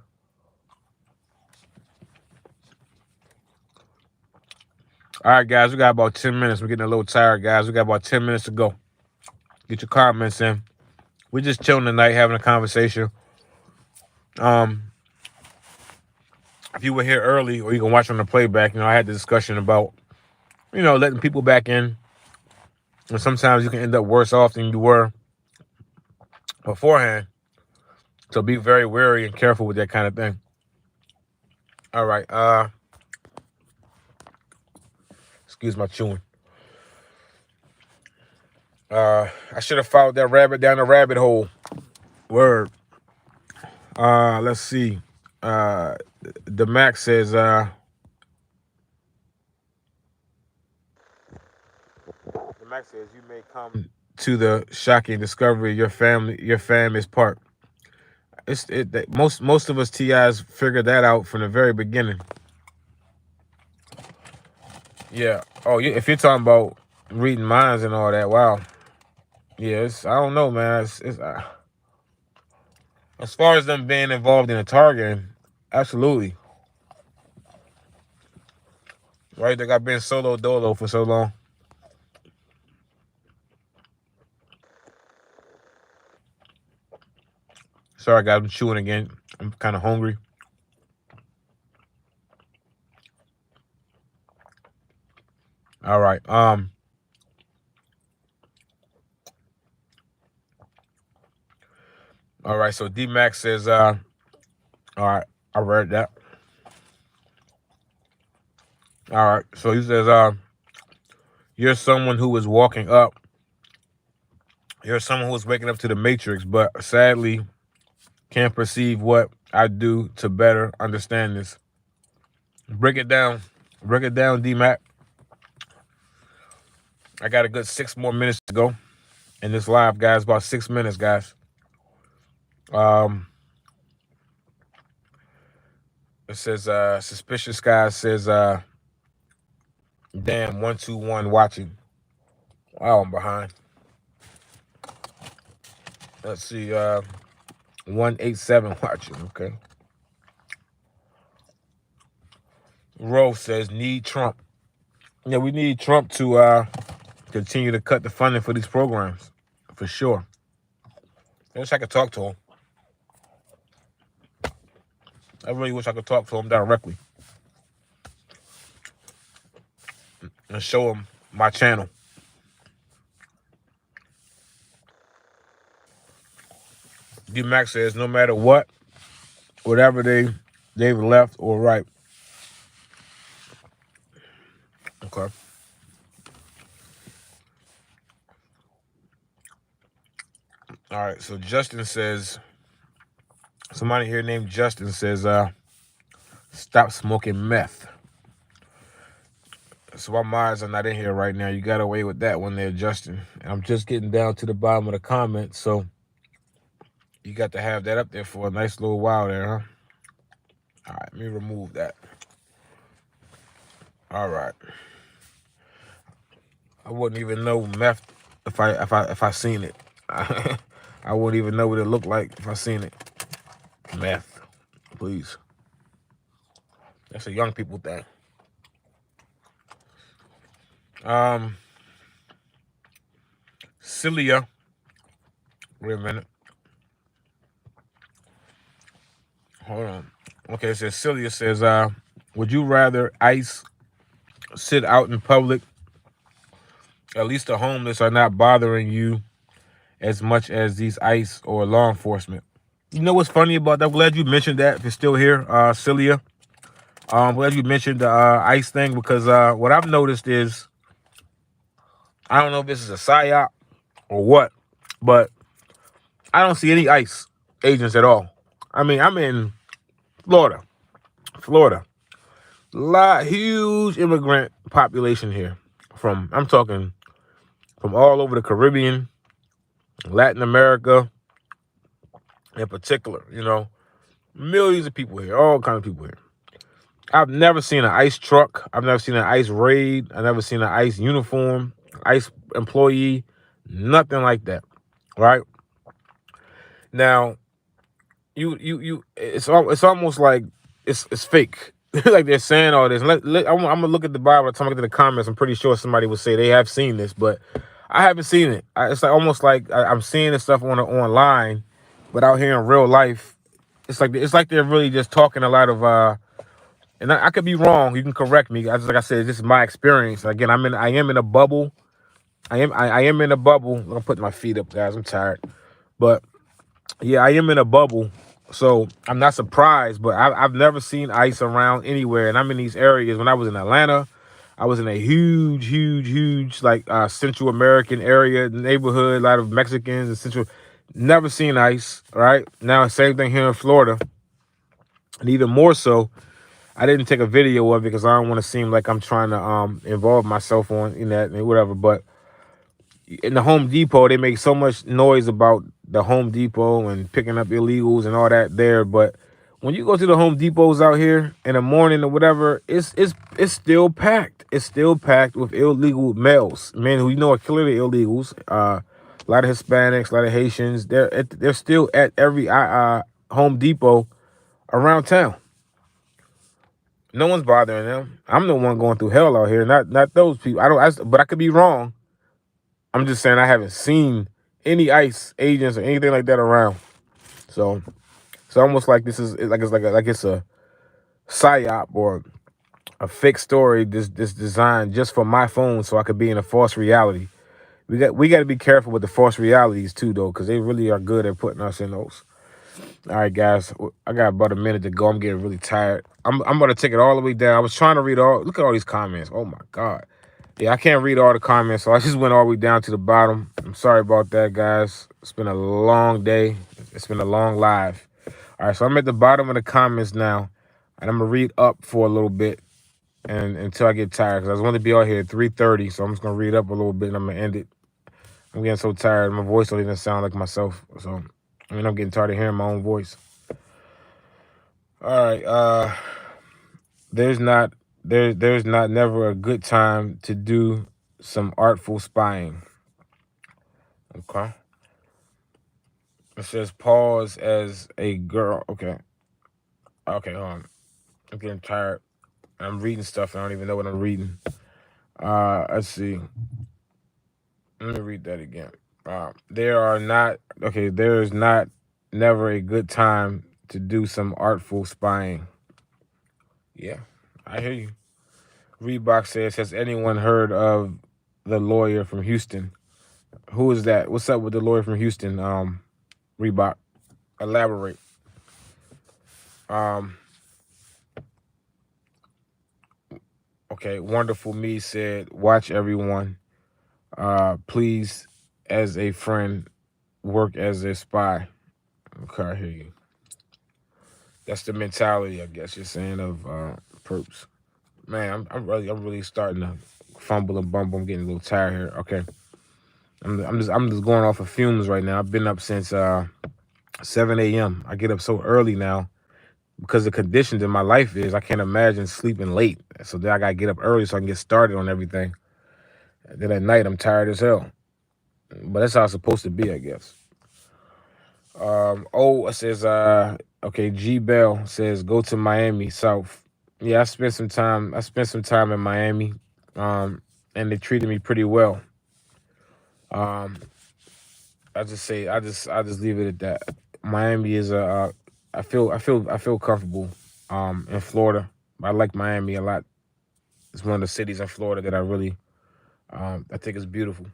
A: All right, guys, we got about 10 minutes. We're getting a little tired, guys. We got about 10 minutes to go. Get your comments in. We're just chilling tonight, having a conversation. If you were here early, or you can watch on the playback, I had the discussion about, letting people back in. And sometimes you can end up worse off than you were beforehand. So be very wary and careful with that kind of thing. All right. Excuse my chewing. I should have followed that rabbit down the rabbit hole. Word. Let's see. The Mac says, the Mac says you may come to the shocking discovery your fam is part. Most of us TIs figured that out from the very beginning. Yeah. Oh, if you're talking about reading minds and all that, wow. Yeah, I don't know, man. As far as them being involved in the targeting, absolutely. Right? They got been solo dolo for so long. Sorry, guys, I'm chewing again. I'm kind of hungry. All right. All right. So D Max says, all right, I read that. All right. So he says, you're someone who is walking up. You're someone who is waking up to the matrix, but sadly can't perceive what I do to better understand this. Break it down. Break it down, D Mac. I got a good 6 more minutes to go in this live, guys. About 6 minutes, guys. It says, suspicious guy says, damn, 121 watching. Wow, I'm behind. Let's see, 187 watching. Okay. Rose says, need Trump. Yeah, we need Trump to continue to cut the funding for these programs, for sure. I wish I could talk to him. I really wish I could talk to him directly and show him my channel. D Max says, no matter what, whatever they've left or right. Okay. All right. So Justin says, somebody here named Justin says, stop smoking meth. So my minds are not in here right now. You got away with that one there, Justin. And I'm just getting down to the bottom of the comments, so you got to have that up there for a nice little while there, huh? All right, let me remove that. All right. I wouldn't even know meth if I seen it. I wouldn't even know what it looked like if I seen it. Meth, please. That's a young people thing. Celia. Wait a minute. Hold on. Okay, it says Celia says, would you rather ICE sit out in public? At least the homeless are not bothering you as much as these ICE or law enforcement. You know what's funny about that? I'm glad you mentioned that. If you're still here, Celia. I'm glad you mentioned the ICE thing, because what I've noticed is, I don't know if this is a psyop or what, but I don't see any ICE agents at all. I mean, I'm in Florida. Huge immigrant population here. I'm talking from all over the Caribbean, Latin America in particular, millions of people here, all kinds of people here. I've never seen an ICE truck. I've never seen an ICE raid. I've never seen an ICE uniform ICE employee, nothing like that, right? Now, it's almost like it's fake. Like they're saying all this. I'm gonna look at the Bible. Time I get to the comments, I'm pretty sure somebody would say they have seen this, but I haven't seen it. It's like almost like I'm seeing this stuff online, but out here in real life, it's like they're really just talking a lot of and I could be wrong. You can correct me. Like I said, this is my experience. Again, I am in a bubble. I am in a bubble. I'm putting my feet up, guys. I'm tired, but yeah, I am in a bubble, so I'm not surprised. But I've never seen ICE around anywhere, and I'm in these areas. When I was in Atlanta, I was in a huge like Central American area neighborhood, a lot of Mexicans and Central. Never seen ICE. Right now, same thing here in Florida, and even more so. I didn't take a video of it because I don't want to seem like I'm trying to involve myself in that and whatever. But in the Home Depot, they make so much noise about the Home Depot and picking up illegals and all that there. But when you go to the Home Depots out here in the morning or whatever, it's still packed. It's still packed with illegal males, men who are clearly illegals. A lot of Hispanics, a lot of Haitians. They're still at every Home Depot around town. No one's bothering them. I'm the one going through hell out here, not those people. But I could be wrong. I'm just saying I haven't seen any ICE agents or anything like that around. So it's almost like this is like it's a psyop or a fake story this designed just for my phone so I could be in a false reality. We got to be careful with the false realities too, though, because they really are good at putting us in those. All right, guys, I got about a minute to go. I'm getting really tired. I'm going to take it all the way down. I was trying to read look at all these comments. Oh, my God. Yeah, I can't read all the comments, so I just went all the way down to the bottom. I'm sorry about that, guys. It's been a long day. It's been a long live. All right, so I'm at the bottom of the comments now, and I'm going to read up for a little bit and until I get tired, because I was going to be out here at 3:30, so I'm just going to read up a little bit, and I'm going to end it. I'm getting so tired. My voice don't even sound like myself, so... I'm getting tired of hearing my own voice. All right. There's not never a good time to do some artful spying. Okay. It says pause as a girl. Okay. Okay, hold on. I'm getting tired. I'm reading stuff and I don't even know what I'm reading. Let's see. Let me read that again. There is not never a good time to do some artful spying. Yeah, I hear you. Reebok says, has anyone heard of the lawyer from Houston? Who is that? What's up with the lawyer from Houston? Reebok, elaborate. Okay, Wonderful Me said, watch everyone. Please, as a friend, work as a spy. Okay, I hear you. That's the mentality, I guess you're saying, of perps. Man, I'm really starting to fumble and bumble. I'm getting a little tired here. Okay, I'm just going off of fumes right now. I've been up since 7 a.m. I get up so early now because the conditions in my life is I can't imagine sleeping late. So then I gotta get up early so I can get started on everything. And then at night I'm tired as hell. But that's how it's supposed to be, I guess. It says okay, G Bell says go to Miami South. Yeah, I spent some time in Miami. And they treated me pretty well. I just leave it at that. Miami is I feel comfortable in Florida. I like Miami a lot. It's one of the cities in Florida that I really I think is beautiful.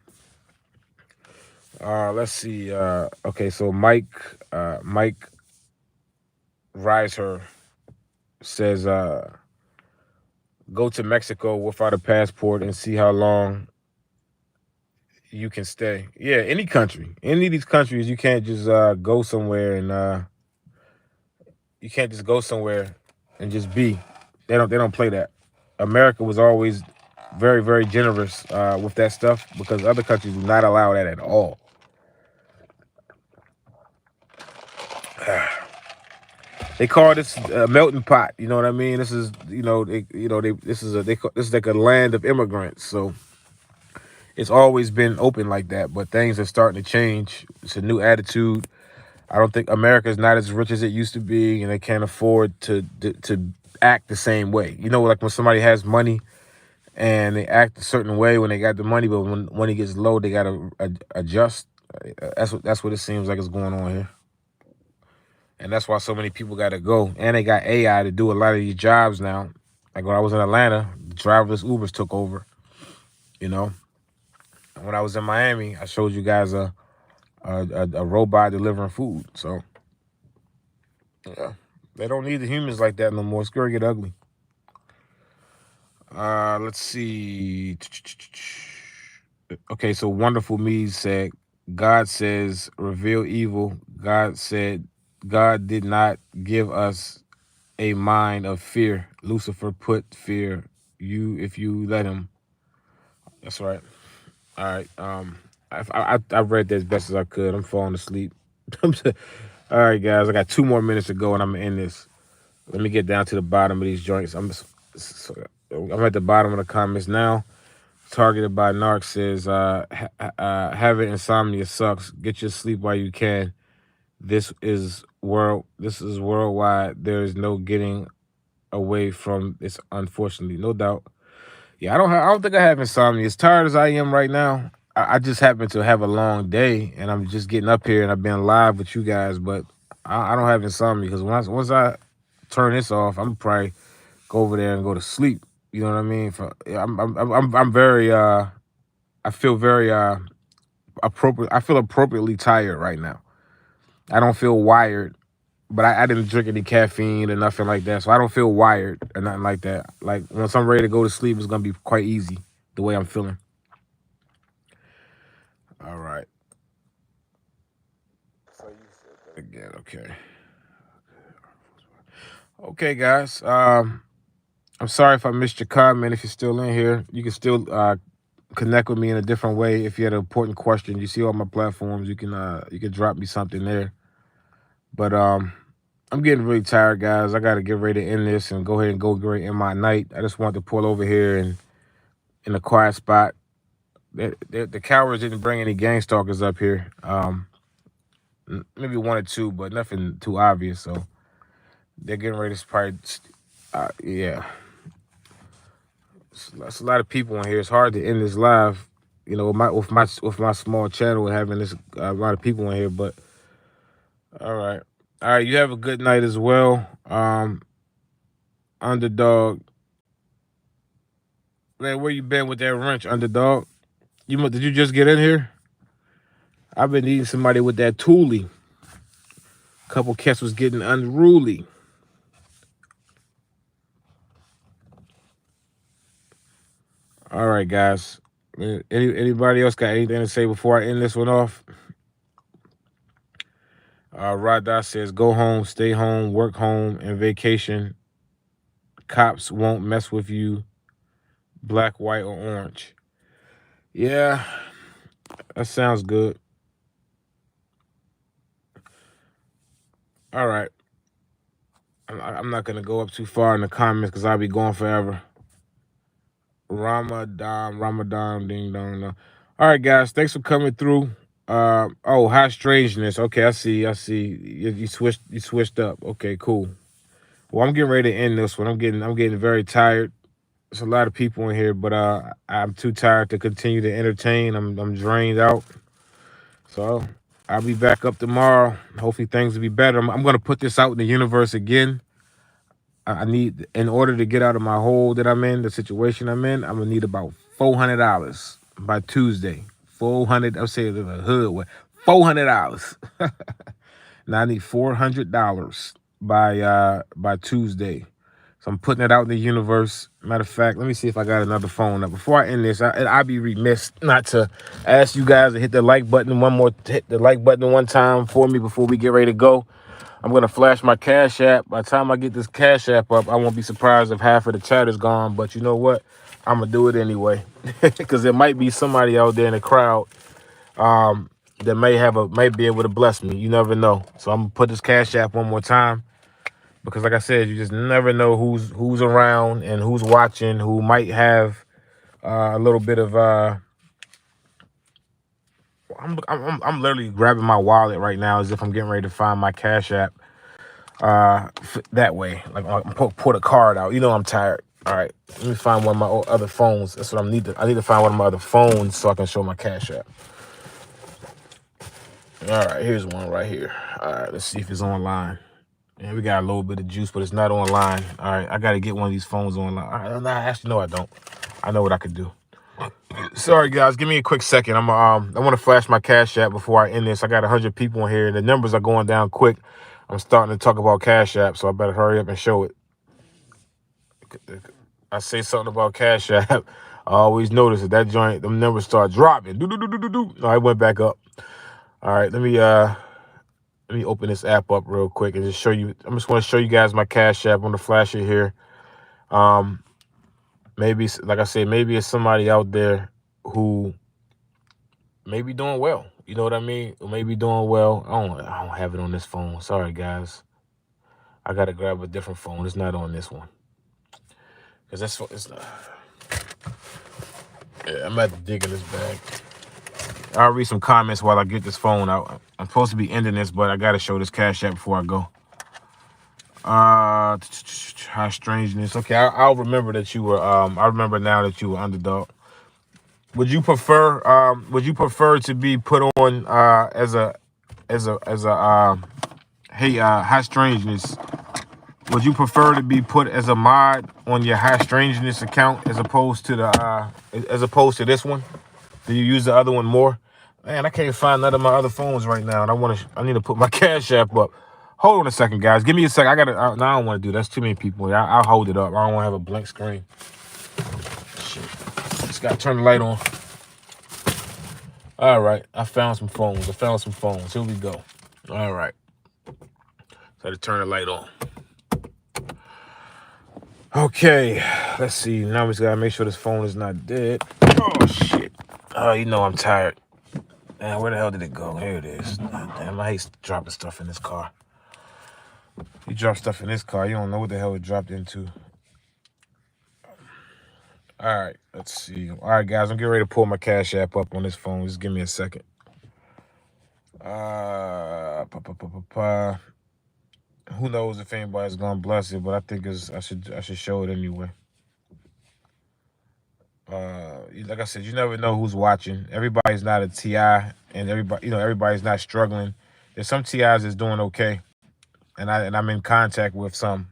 A: Let's see. Okay, so Mike Reiser says go to Mexico without a passport and see how long you can stay. Yeah, any country. Any of these countries, you can't just go somewhere and you can't just go somewhere and just be. They don't play that. America was always very, very generous with that stuff because other countries do not allow that at all. They call this a melting pot. You know what I mean? This is this is like a land of immigrants. So It's always been open like that, but things are starting to change. It's a new attitude. I don't think America's not as rich as it used to be, and they can't afford to act the same way. You know, like when somebody has money and they act a certain way when they got the money, but when it gets low, they gotta adjust. That's what it seems like is going on here, and that's why so many people got to go. And they got AI to do a lot of these jobs now. Like when I was in Atlanta, driverless Ubers took over. You know, and when I was in Miami, I showed you guys a robot delivering food. So yeah, they don't need the humans like that no more. It's gonna get ugly. Let's see. Okay, so Wonderful Me said, God says, reveal evil. God said, God did not give us a mind of fear. Lucifer put fear you if you let him. That's right. All right. I read that as best as I could. I'm falling asleep. All right, guys. I got 2 more minutes to go, and I'm gonna end this. Let me get down to the bottom of these joints. I'm at the bottom of the comments now. Targeted by Narc says, having insomnia sucks. Get your sleep while you can. This is worldwide. There is no getting away from this, unfortunately. No doubt. Yeah, I don't think I have insomnia. As tired as I am right now, I just happen to have a long day, and I'm just getting up here, and I've been live with you guys, but I don't have insomnia because once I turn this off, I'm probably go over there and go to sleep. You know what I mean? I'm very I feel very appropriate. I feel appropriately tired right now. I don't feel wired, but I didn't drink any caffeine or nothing like that, so I don't feel wired or nothing like that. Like once I'm ready to go to sleep, it's gonna be quite easy the way I'm feeling. All right. So you said that again. Okay. Okay, guys. I'm sorry if I missed your comment. If you're still in here, you can still connect with me in a different way. If you had an important question, you see all my platforms. You can drop me something there. But I'm getting really tired, guys. I got to get ready to end this and go ahead and go great in my night. I just want to pull over here and in a quiet spot. The cowards didn't bring any gang stalkers up here. Maybe one or two, but nothing too obvious. So they're getting ready to probably, yeah. It's a lot of people in here. It's hard to end this live, you know, with my small channel and having this a lot of people in here. But all right. You have a good night as well. Underdog. Man, where you been with that wrench, Underdog? Did you just get in here? I've been needing somebody with that toolie. Couple cats was getting unruly. All right, guys. Anybody else got anything to say before I end this one off? Rod Dot says, go home, stay home, work home, and vacation. Cops won't mess with you, black, white, or orange. Yeah, that sounds good. All right. I'm not going to go up too far in the comments because I'll be going forever. Ramadan, ding dong. No. All right, guys. Thanks for coming through. High strangeness. Okay, I see. You switched up. Okay, cool. Well, I'm getting ready to end this one. I'm getting very tired. There's a lot of people in here, but I'm too tired to continue to entertain. I'm drained out. So I'll be back up tomorrow. Hopefully things will be better. I'm gonna put this out in the universe again. I need, in order to get out of my hole that I'm in, the situation I'm in, I'm gonna need about $400 by Tuesday. 400. I'm saying in the hood way. $400. Now I need $400 by Tuesday. So I'm putting it out in the universe. Matter of fact, let me see if I got another phone up. Before I end this, I'd be remiss not to ask you guys to hit the like button hit the like button one time for me before we get ready to go. I'm gonna flash my Cash App. By the time I get this Cash App up, I won't be surprised if half of the chat is gone. But you know what? I'm gonna do it anyway, because there might be somebody out there in the crowd that may be able to bless me. You never know. So I'm gonna put this Cash App one more time. Because like I said, you just never know who's around and who's watching, who might have a little bit of I'm literally grabbing my wallet right now as if I'm getting ready to find my Cash App. That way, like I'm pull the card out. You know I'm tired. All right, let me find one of my other phones. That's what I need to find one of my other phones so I can show my Cash App. All right, here's one right here. All right, let's see if it's online. Yeah, we got a little bit of juice, but it's not online. All right, I got to get one of these phones online. All right, nah, actually, no, I don't. I know what I could do. Sorry, guys. Give me a quick second. I want to flash my Cash App before I end this. I got 100 people in here, and the numbers are going down quick. I'm starting to talk about Cash App, so I better hurry up and show it. I say something about Cash App, I always notice that joint, them numbers start dropping. No, I went back up. All right, let me open this app up real quick and just show you. I'm just want to show you guys my Cash App. I'm gonna flash it here. Maybe, like I said, maybe it's somebody out there who may be doing well. You know what I mean? Or maybe doing well. I don't have it on this phone. Sorry, guys. I gotta grab a different phone. It's not on this one. Cause it's not. Yeah, I'm about to dig in this bag. I'll read some comments while I get this phone out. I'm supposed to be ending this, but I gotta show this Cash App before I go. High strangeness. Okay, I'll remember that you were. I remember now that you were underdog. Would you prefer to be put on as a high strangeness? Would you prefer to be put as a mod on your high strangeness account as opposed to this one? Do you use the other one more? Man, I can't find none of my other phones right now, and I need to put my Cash App up. Hold on a second, guys. Give me a second. No, I don't want to do that. That's too many people. I'll hold it up. I don't want to have a blank screen. Shit. Just got to turn the light on. All right. I found some phones. Here we go. All right. So to turn the light on. Okay. Let's see. Now we just got to make sure this phone is not dead. Oh, shit. Oh, you know I'm tired. Man, where the hell did it go? Here it is. Oh, damn, I hate dropping stuff in this car. You drop stuff in this car, you don't know what the hell it dropped into. All right, let's see. All right, guys, I'm getting ready to pull my Cash App up on this phone. Just give me a second. Who knows if anybody's gonna bless it, but I think I should show it anyway. Like I said, you never know who's watching. Everybody's not a TI, and everybody's not struggling. There's some TIs that's doing okay. And I'm in contact with some,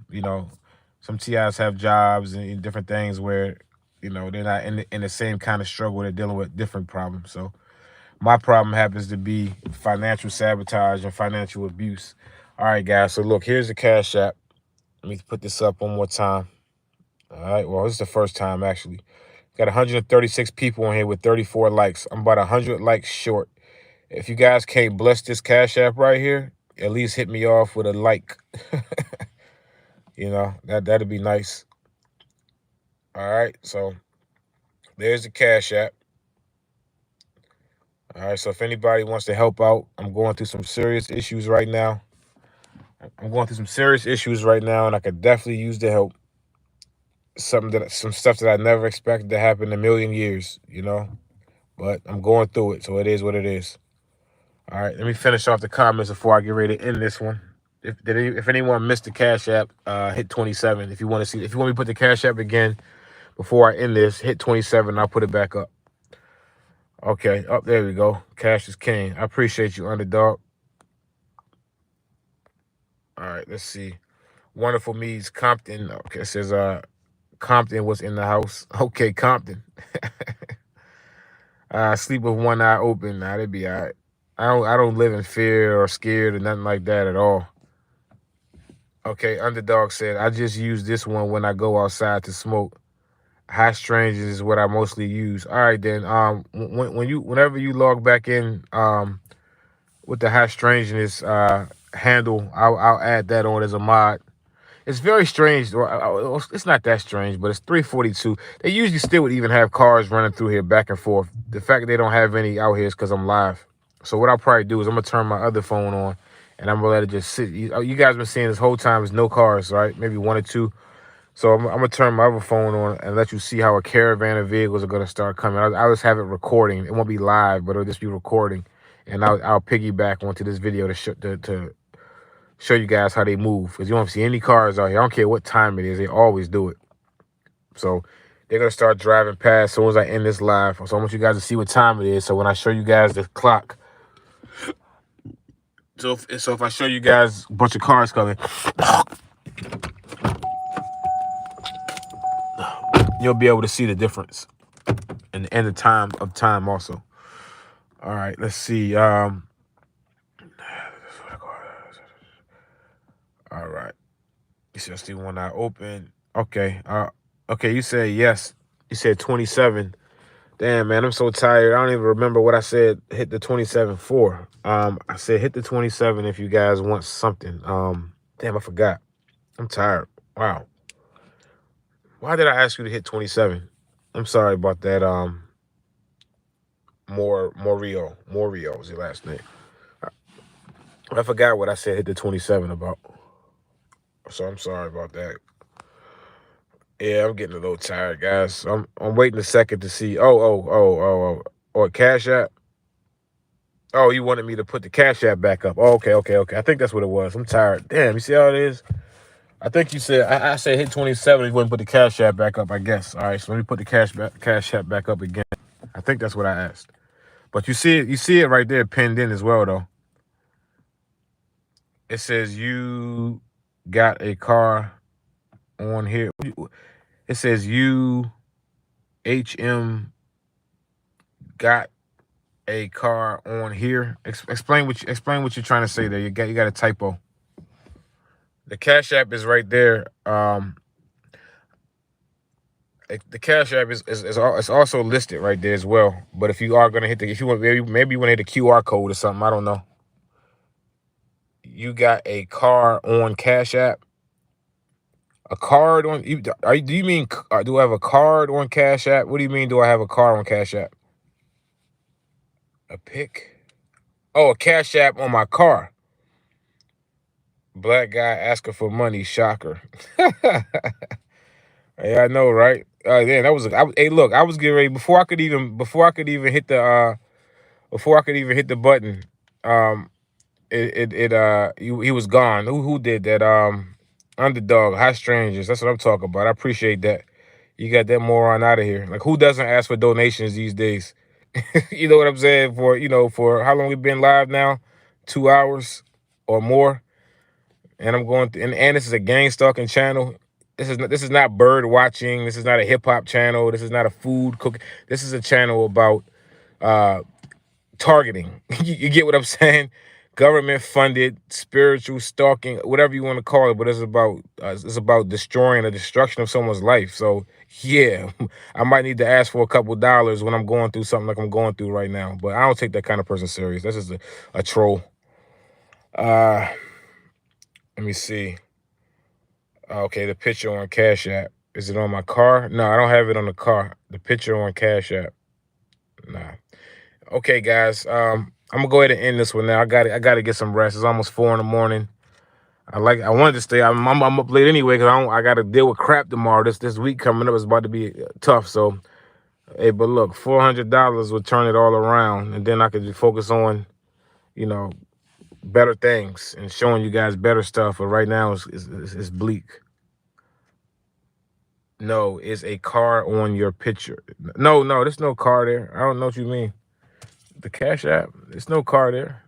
A: some TIs have jobs and different things where, they're not in the same kind of struggle. They're dealing with different problems. So my problem happens to be financial sabotage and financial abuse. All right, guys. So look, here's the Cash App. Let me put this up one more time. All right. Well, this is the first time, actually. Got 136 people in here with 34 likes. I'm about 100 likes short. If you guys can't bless this Cash App right here, at least hit me off with a like. That'd be nice. All right, so there's the Cash App. All right, so if anybody wants to help out, I'm going through some serious issues right now. And I could definitely use the help. Some stuff that I never expected to happen in a million years, but I'm going through it, so it is what it is. All right, let me finish off the comments before I get ready to end this one. If anyone missed the Cash App, hit 27. If you want me to put the Cash App again before I end this, hit 27. I'll put it back up. Okay, there we go. Cash is king. I appreciate you, underdog. All right, let's see. Wonderful Me's Compton. Okay, it says Compton was in the house. Okay, Compton. Sleep with one eye open. Nah, that'd be all right. I don't live in fear or scared or nothing like that at all. Okay, underdog said, I just use this one when I go outside to smoke. High strangeness is what I mostly use. All right, then. Whenever you log back in, with the high strangeness handle, I'll add that on as a mod. It's very strange. It's not that strange, but it's 342. They usually still would even have cars running through here back and forth. The fact that they don't have any out here is because I'm live. So what I'll probably do is I'm gonna turn my other phone on, and I'm gonna let it just sit. You guys been seeing this whole time is no cars, right? Maybe one or two. So I'm gonna turn my other phone on and let you see how a caravan of vehicles are gonna start coming. I'll just have it recording. It won't be live, but it'll just be recording. and I'll piggyback onto this video to show you guys how they move, because you won't see any cars out here. I don't care what time it is, they always do it. So they're gonna start driving past as soon as I end this live. So I want you guys to see what time it is. So when I show you guys the clock, so if I show you guys a bunch of cars coming, you'll be able to see the difference and the time also. All right, let's see. All right. You said still one eye open. Okay. Okay, you said yes. You said 27. Damn, man, I'm so tired. I don't even remember what I said hit the 27 for. I said hit the 27 if you guys want something. Damn, I forgot. I'm tired. Wow. Why did I ask you to hit 27? I'm sorry about that. Morio is your last name. I forgot what I said hit the 27 about. So I'm sorry about that. Yeah, I'm getting a little tired, guys. I'm waiting a second to see. Oh, Cash App. Oh, you wanted me to put the Cash App back up. Oh, okay. I think that's what it was. I'm tired. Damn, you see how it is? I think you said I said hit 27. You wouldn't put the Cash App back up, I guess. All right, so let me put the Cash App back up again. I think that's what I asked. But you see it right there pinned in as well, though. It says you got a car on here. It says you HM got a car on here. Explain what you're trying to say there. You got a typo. The Cash App is right there. The Cash App is also listed right there as well. But if you are gonna hit if you want, maybe you want to hit the QR code or something. I don't know. You got a car on Cash App. A card on you? Do you mean do I have a card on Cash App? What do you mean? Do I have a car on Cash App? A pic? Oh, a Cash App on my car. Black guy asking for money. Shocker. Yeah, I know, right? Yeah, that was. Hey, look, I was getting ready before I could even hit the button. He was gone. Who did that? Underdog, High Strangers. That's what I'm talking about. I appreciate that. You got that moron out of here. Like, who doesn't ask for donations these days? You know what I'm saying? For how long we've been live now? 2 hours or more. And I'm going through, and this is a Gangstalking channel. This is not bird watching. This is not a hip hop channel. This is not a food cooking. This is a channel about targeting. You get what I'm saying? Government funded spiritual stalking, whatever you want to call it, but it's about destroying the destruction of someone's life. So yeah, I might need to ask for a couple dollars when I'm going through something like I'm going through right now. But I don't take that kind of person serious. This is a troll. Let me see. Okay, the picture on Cash App. Is it on my car? No, I don't have it on the car. The picture on Cash App. Nah. Okay, guys. I'm gonna go ahead and end this one now. I gotta get some rest. It's almost 4 in the morning. I wanted to stay. I'm up late anyway because I gotta deal with crap tomorrow. This week coming up is about to be tough. So, hey, but look, $400 will turn it all around, and then I could just focus on, better things and showing you guys better stuff. But right now, it's bleak. No, it's a car on your picture. No, there's no car there. I don't know what you mean. The Cash App, there's no car there.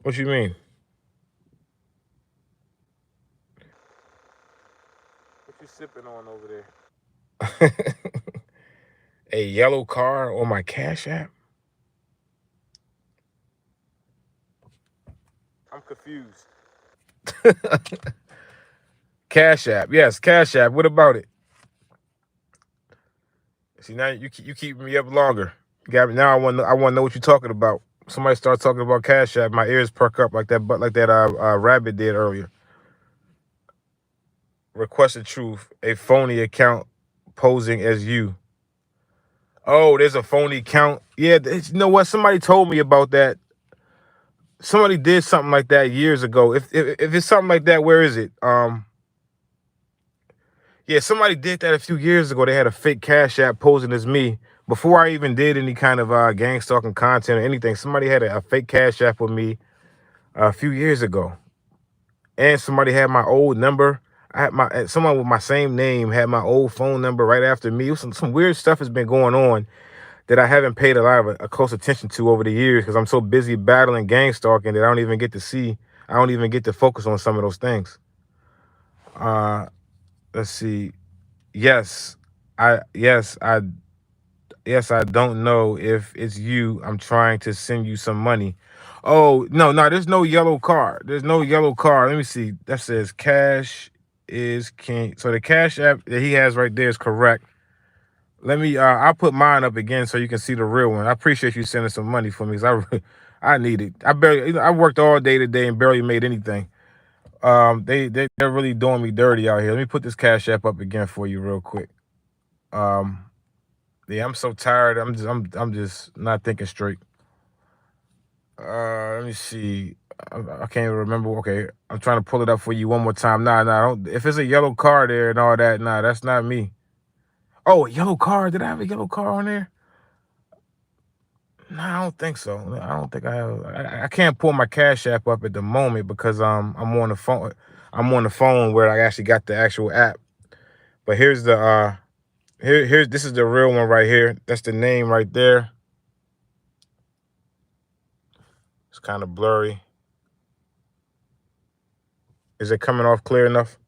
A: What you mean? What you sipping on over there? A yellow car on my Cash App? I'm confused. Cash App, yes, Cash App. What about it? See, now you keep me up longer. Got me now. I want to know what you're talking about. Somebody start talking about Cash App, my ears perk up like that rabbit did earlier. Requested truth, a phony account posing as you. Oh, there's a phony account. Yeah, you know what? Somebody told me about that. Somebody did something like that years ago. If it's something like that, where is it? Yeah, somebody did that a few years ago. They had a fake Cash App posing as me, before I even did any kind of gang stalking content or anything, somebody had a fake Cash App with me a few years ago, and somebody had my old number. I had someone with my same name had my old phone number right after me. Some weird stuff has been going on that I haven't paid a lot of a close attention to over the years because I'm so busy battling gang stalking that I don't even get to see. I don't even get to focus on some of those things. Let's see. Yes, I yes I yes I don't know if it's you. I'm trying to send you some money. Oh no, there's no yellow card. There's no yellow card. Let me see. That says cash is king. So the Cash App that he has right there is correct. Let me I'll put mine up again so you can see the real one. I appreciate you sending some money for me because I need it. I worked all day today and barely made anything. They're really doing me dirty out here. Let me put this Cash App up again for you real quick. Yeah, I'm so tired. I'm just not thinking straight. Let me see. I can't even remember. Okay, I'm trying to pull it up for you one more time. Nah, don't. If it's a yellow card there and all that, nah, that's not me. Oh, a yellow card. Did I have a yellow card on there? No, I don't think so. I don't think I have. I can't pull my Cash App up at the moment because I'm on the phone. I'm on the phone where I actually got the actual app. But here's the here's this is the real one right here. That's the name right there. It's kind of blurry. Is it coming off clear enough?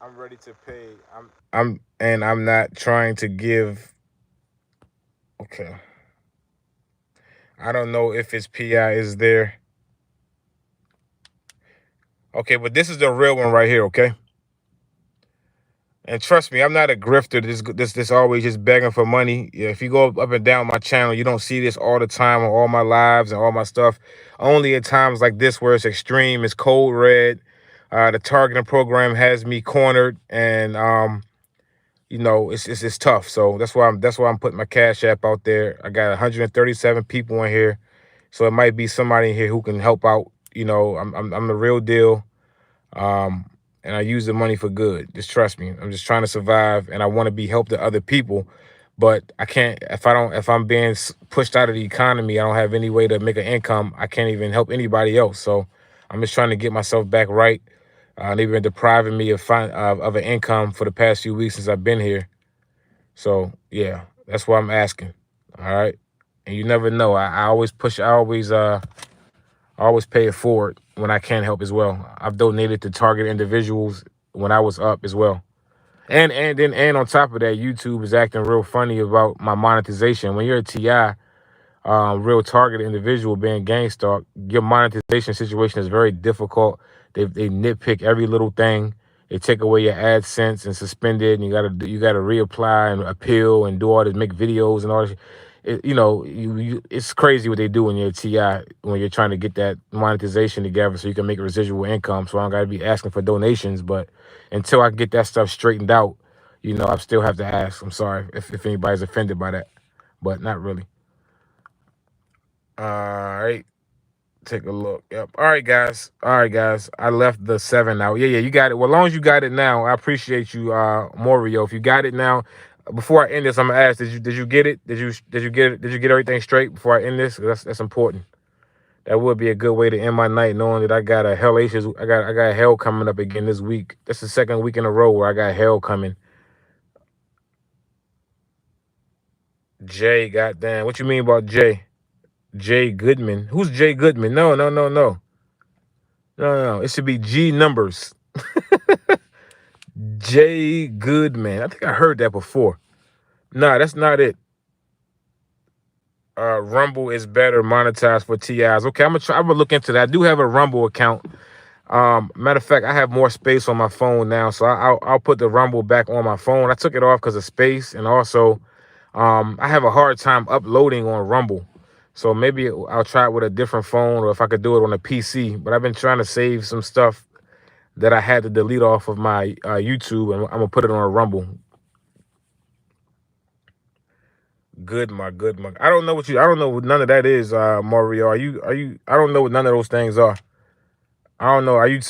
A: I'm ready to pay. I'm not trying to give. Okay. I don't know if his PI is there. Okay, but this is the real one right here, okay? And trust me, I'm not a grifter. This always just begging for money. Yeah, if you go up and down my channel, you don't see this all the time on all my lives and all my stuff. Only at times like this where it's extreme, it's cold red. The targeting program has me cornered, and you know, it's tough. So that's why I'm putting my Cash App out there. I got 137 people in here, so it might be somebody in here who can help out. You know, I'm the real deal. And I use the money for good. Just trust me. I'm just trying to survive, and I want to be help to other people, but I can't. If I'm being pushed out of the economy, I don't have any way to make an income. I can't even help anybody else. So I'm just trying to get myself back right. They've been depriving me of an income for the past few weeks since I've been here. So yeah, that's why I'm asking. All right, and you never know. I always push. I always pay it forward when I can help as well. I've donated to target individuals when I was up as well. And on top of that, YouTube is acting real funny about my monetization. When you're a TI, real target individual being gang stalked, your monetization situation is very difficult. They nitpick every little thing. They take away your AdSense and suspend it, and you gotta reapply and appeal and do all this, make videos and all this. You know, it's crazy what they do when you're a TI, when you're trying to get that monetization together so you can make a residual income. So I don't gotta be asking for donations, but until I get that stuff straightened out, you know, I still have to ask. I'm sorry if anybody's offended by that, but not really. All right. Take a look. Yep. All right, guys. I left the 7 out. Yeah, you got it. Well, as long as you got it now, I appreciate you, Morio. If you got it now, before I end this, I'm gonna ask, did you get it? Did you get it? Did you get everything straight before I end this? That's important. That would be a good way to end my night, knowing that I got a hellacious. I got hell coming up again this week. That's the second week in a row where I got hell coming. Jay, goddamn. What you mean about Jay? Jay Goodman. Who's Jay Goodman? No. It should be G numbers. Jay Goodman. I think I heard that before. Nah, that's not it. Rumble is better monetized for TIs. Okay, I'm gonna look into that. I do have a Rumble account. Matter of fact, I have more space on my phone now, so I'll put the Rumble back on my phone. I took it off because of space, and also I have a hard time uploading on Rumble. So maybe I'll try it with a different phone, or if I could do it on a PC. But I've been trying to save some stuff that I had to delete off of my YouTube, and I'm gonna put it on a Rumble. Good. I don't know what none of that is, Mario. Are you? I don't know what none of those things are. I don't know. Are you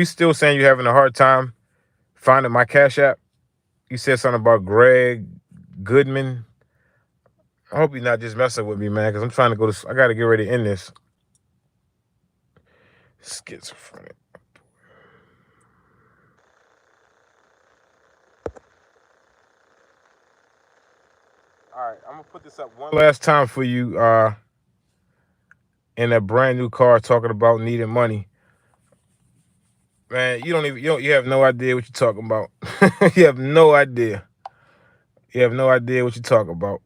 A: still saying you're having a hard time finding my Cash App? You said something about Greg Goodman. I hope you're not just messing with me, man, because I'm trying to go to. I got to get ready to end this. Schizophrenic. All right, I'm gonna put this up one last time for you. In a brand new car, talking about needing money. Man, you have no idea what you're talking about. You have no idea. You have no idea what you're talking about.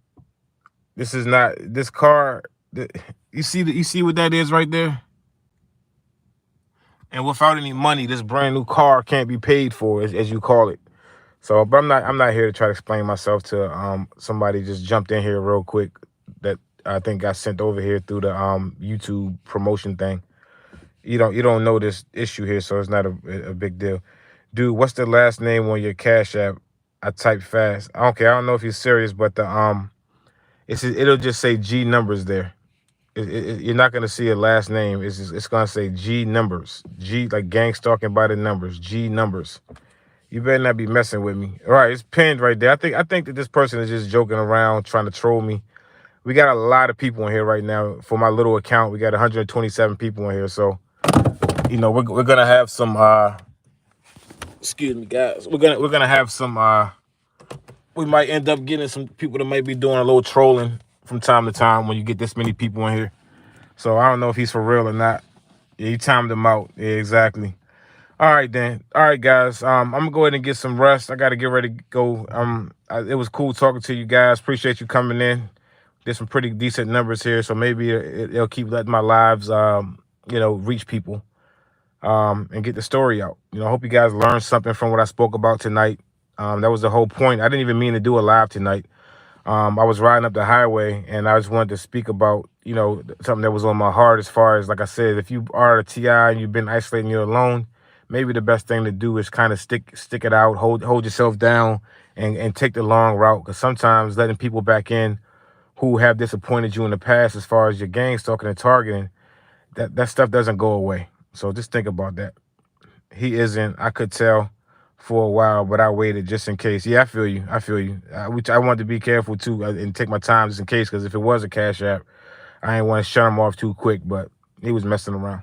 A: This is not this car. You see what that is right there? And without any money, this brand new car can't be paid for, as you call it. So, but I'm not here to try to explain myself to somebody just jumped in here real quick that I think got sent over here through the YouTube promotion thing. You don't know this issue here, so it's not a big deal. Dude, what's the last name on your Cash App? I type fast. Okay, I don't know if you're serious, but it'll just say G numbers there. You're not gonna see a last name. It's gonna say G numbers. G, like Gangstalking by the numbers. G numbers. You better not be messing with me. All right, it's pinned right there. I think that this person is just joking around, trying to troll me. We got a lot of people in here right now. For my little account, we got 127 people in here. So, we're gonna have some. Excuse me, guys. We're gonna have some. We might end up getting some people that might be doing a little trolling from time to time when you get this many people in here. So I don't know if he's for real or not. Yeah, you timed him out. Yeah, exactly. All right, then. All right, guys. I'm gonna go ahead and get some rest. I gotta get ready to go. It was cool talking to you guys. Appreciate you coming in. There's some pretty decent numbers here, so maybe it'll keep letting my lives, reach people, and get the story out. I hope you guys learned something from what I spoke about tonight. That was the whole point. I didn't even mean to do a live tonight. I was riding up the highway and I just wanted to speak about, something that was on my heart as far as, like I said, if you are a TI and you've been isolating, you're alone, maybe the best thing to do is kind of stick it out, hold yourself down and take the long route. Because sometimes letting people back in who have disappointed you in the past as far as your gang stalking and targeting, that stuff doesn't go away. So just think about that. He isn't, I could tell for a while, but I waited just in case. Yeah, I feel you. I wanted to be careful too and take my time just in case, because if it was a Cash App, I didn't want to shut him off too quick, but he was messing around.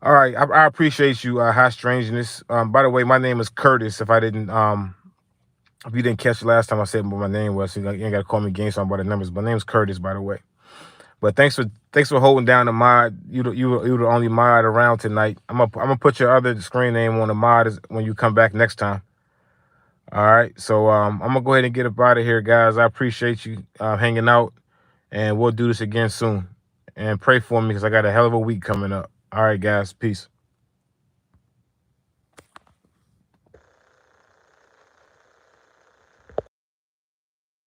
A: All right, I appreciate you, High Strangeness. By the way, my name is Curtis. If you didn't catch the last time I said what my name was, so you ain't got to call me Gangstalking by the numbers. My name's Curtis, by the way. But thanks for holding down the mod. You the only mod around tonight. I'm gonna put your other screen name on the mod when you come back next time. All right. So I'm gonna go ahead and get up out of here, guys. I appreciate you hanging out, and we'll do this again soon. And pray for me because I got a hell of a week coming up. All right, guys. Peace.